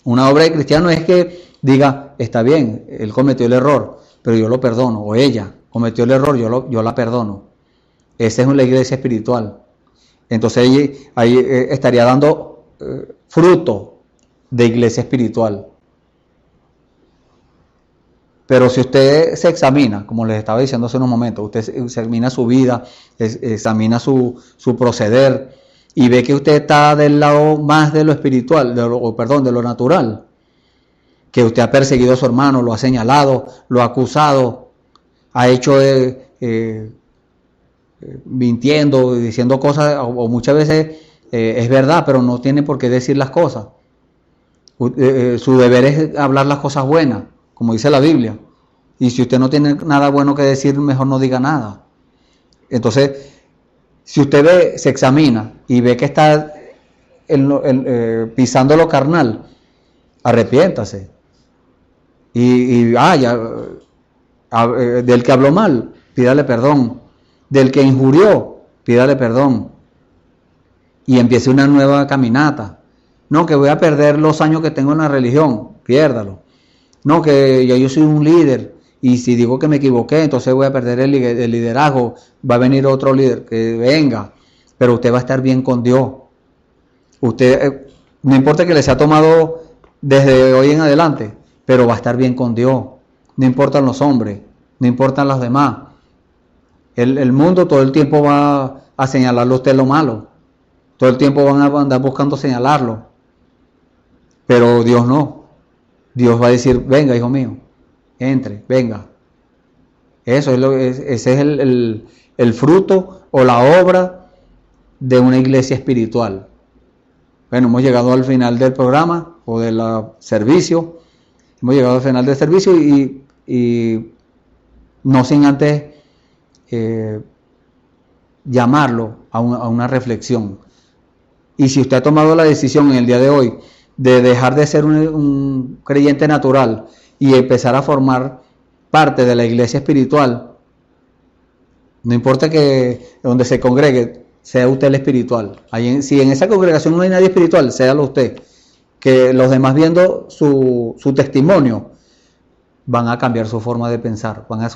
Una obra de cristiano es que diga, está bien, él cometió el error, pero yo lo perdono, o ella cometió el error, yo la perdono. Esa es la iglesia espiritual. Entonces ahí estaría dando fruto de iglesia espiritual. Pero si usted se examina, como les estaba diciendo hace unos momentos, usted examina su vida, examina su proceder y ve que usted está del lado más de lo espiritual, de lo natural, que usted ha perseguido a su hermano, lo ha señalado, lo ha acusado, ha hecho mintiendo, diciendo cosas, o muchas veces es verdad, pero no tiene por qué decir las cosas. Su deber es hablar las cosas buenas, como dice la Biblia. Y si usted no tiene nada bueno que decir, mejor no diga nada. Entonces, si usted se examina y ve que está pisando lo carnal, arrepiéntase. Del que habló mal, pídale perdón. Del que injurió, pídale perdón. Y empiece una nueva caminata. No, que voy a perder los años que tengo en la religión, piérdalo. No, que ya yo soy un líder y si digo que me equivoqué, entonces voy a perder el liderazgo, va a venir otro líder, que venga, pero usted va a estar bien con Dios. Usted, no importa que le sea tomado desde hoy en adelante, pero va a estar bien con Dios. No importan los hombres, no importan los demás. El mundo todo el tiempo va a señalarle a usted lo malo, todo el tiempo van a andar buscando señalarlo, pero Dios no. Dios va a decir, venga, hijo mío, entre, venga. Ese es el fruto o la obra de una iglesia espiritual. Bueno, hemos llegado al final del programa o del servicio. Hemos llegado al final del servicio y no sin antes llamarlo a una reflexión. Y si usted ha tomado la decisión en el día de hoy de dejar de ser un creyente natural y empezar a formar parte de la iglesia espiritual, no importa que donde se congregue, sea usted el espiritual. Si en esa congregación no hay nadie espiritual, séalo usted. Que los demás viendo su testimonio van a cambiar su forma de pensar, van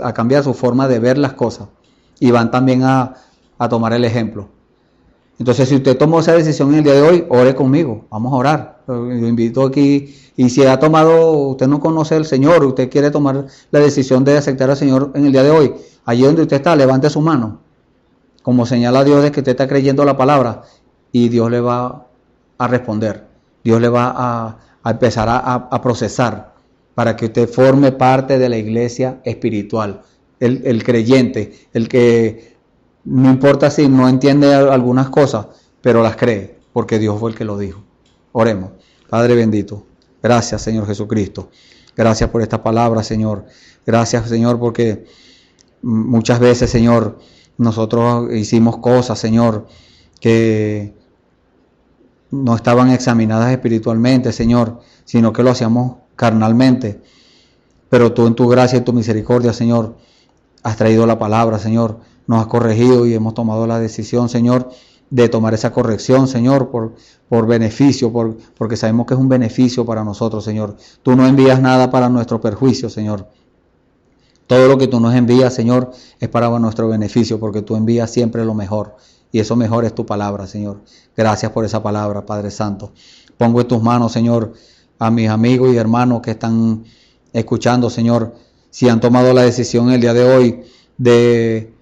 a cambiar su forma de ver las cosas y van también a tomar el ejemplo. Entonces, si usted tomó esa decisión en el día de hoy, ore conmigo, vamos a orar. Lo invito aquí, y si usted no conoce al Señor, usted quiere tomar la decisión de aceptar al Señor en el día de hoy, allí donde usted está, levante su mano, como señala a Dios de que usted está creyendo la palabra, y Dios le va a responder, Dios le va a empezar a procesar, para que usted forme parte de la iglesia espiritual, el creyente, el que no importa si no entiende algunas cosas, pero las cree, porque Dios fue el que lo dijo. Oremos. Padre bendito, gracias Señor Jesucristo, gracias por esta palabra, Señor. Gracias, Señor, porque muchas veces, Señor, nosotros hicimos cosas, Señor, que no estaban examinadas espiritualmente, Señor, sino que lo hacíamos carnalmente. Pero tú en tu gracia y tu misericordia, Señor, has traído la palabra, Señor, nos has corregido y hemos tomado la decisión, Señor, de tomar esa corrección, Señor, por beneficio, porque sabemos que es un beneficio para nosotros, Señor. Tú no envías nada para nuestro perjuicio, Señor. Todo lo que tú nos envías, Señor, es para nuestro beneficio, porque tú envías siempre lo mejor, y eso mejor es tu palabra, Señor. Gracias por esa palabra, Padre Santo. Pongo en tus manos, Señor, a mis amigos y hermanos que están escuchando, Señor, si han tomado la decisión el día de hoy de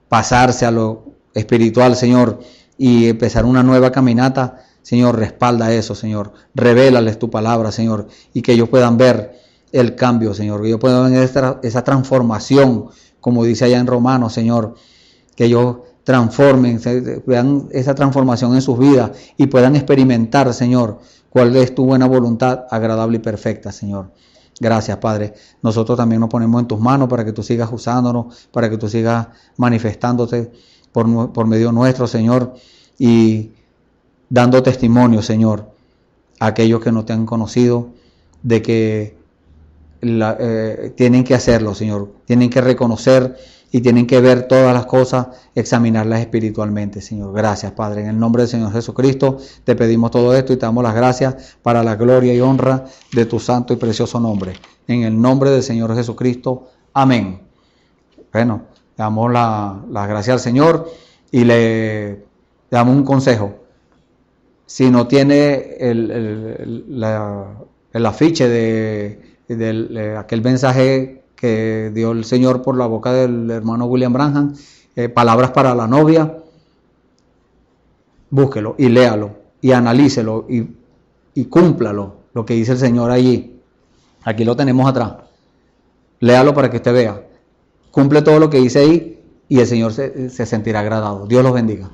pasarse a lo espiritual, Señor, y empezar una nueva caminata, Señor, respalda eso, Señor. Revélales tu palabra, Señor, y que ellos puedan ver el cambio, Señor, que ellos puedan ver esa transformación, como dice allá en Romanos, Señor, que ellos transformen, vean esa transformación en sus vidas y puedan experimentar, Señor, cuál es tu buena voluntad, agradable y perfecta, Señor. Gracias, Padre. Nosotros también nos ponemos en tus manos para que tú sigas usándonos, para que tú sigas manifestándote por medio nuestro, Señor, y dando testimonio, Señor, a aquellos que no te han conocido, de que tienen que hacerlo, Señor. Tienen que reconocer y tienen que ver todas las cosas, examinarlas espiritualmente, Señor. Gracias, Padre. En el nombre del Señor Jesucristo te pedimos todo esto y te damos las gracias para la gloria y honra de tu santo y precioso nombre. En el nombre del Señor Jesucristo. Amén. Bueno, damos las gracias al Señor y le damos un consejo. Si no tiene el afiche de aquel mensaje que dio el Señor por la boca del hermano William Branham, palabras para la novia, búsquelo y léalo y analícelo y cúmplalo, lo que dice el Señor allí. Aquí lo tenemos atrás. Léalo para que usted vea. Cumple todo lo que dice ahí y el Señor se sentirá agradado. Dios los bendiga.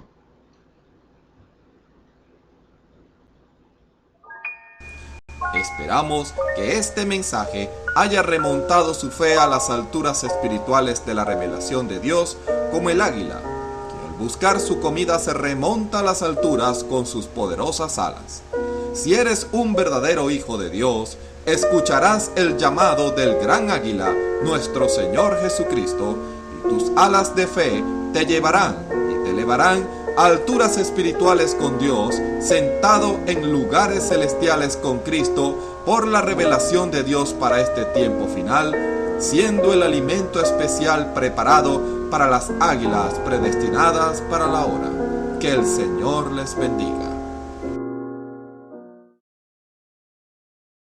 Esperamos que este mensaje haya remontado su fe a las alturas espirituales de la revelación de Dios, como el águila, que al buscar su comida se remonta a las alturas con sus poderosas alas. Si eres un verdadero hijo de Dios, escucharás el llamado del gran águila, nuestro Señor Jesucristo, y tus alas de fe te llevarán y te elevarán a alturas espirituales con Dios, sentado en lugares celestiales con Cristo, por la revelación de Dios para este tiempo final, siendo el alimento especial preparado para las águilas predestinadas para la hora. Que el Señor les bendiga.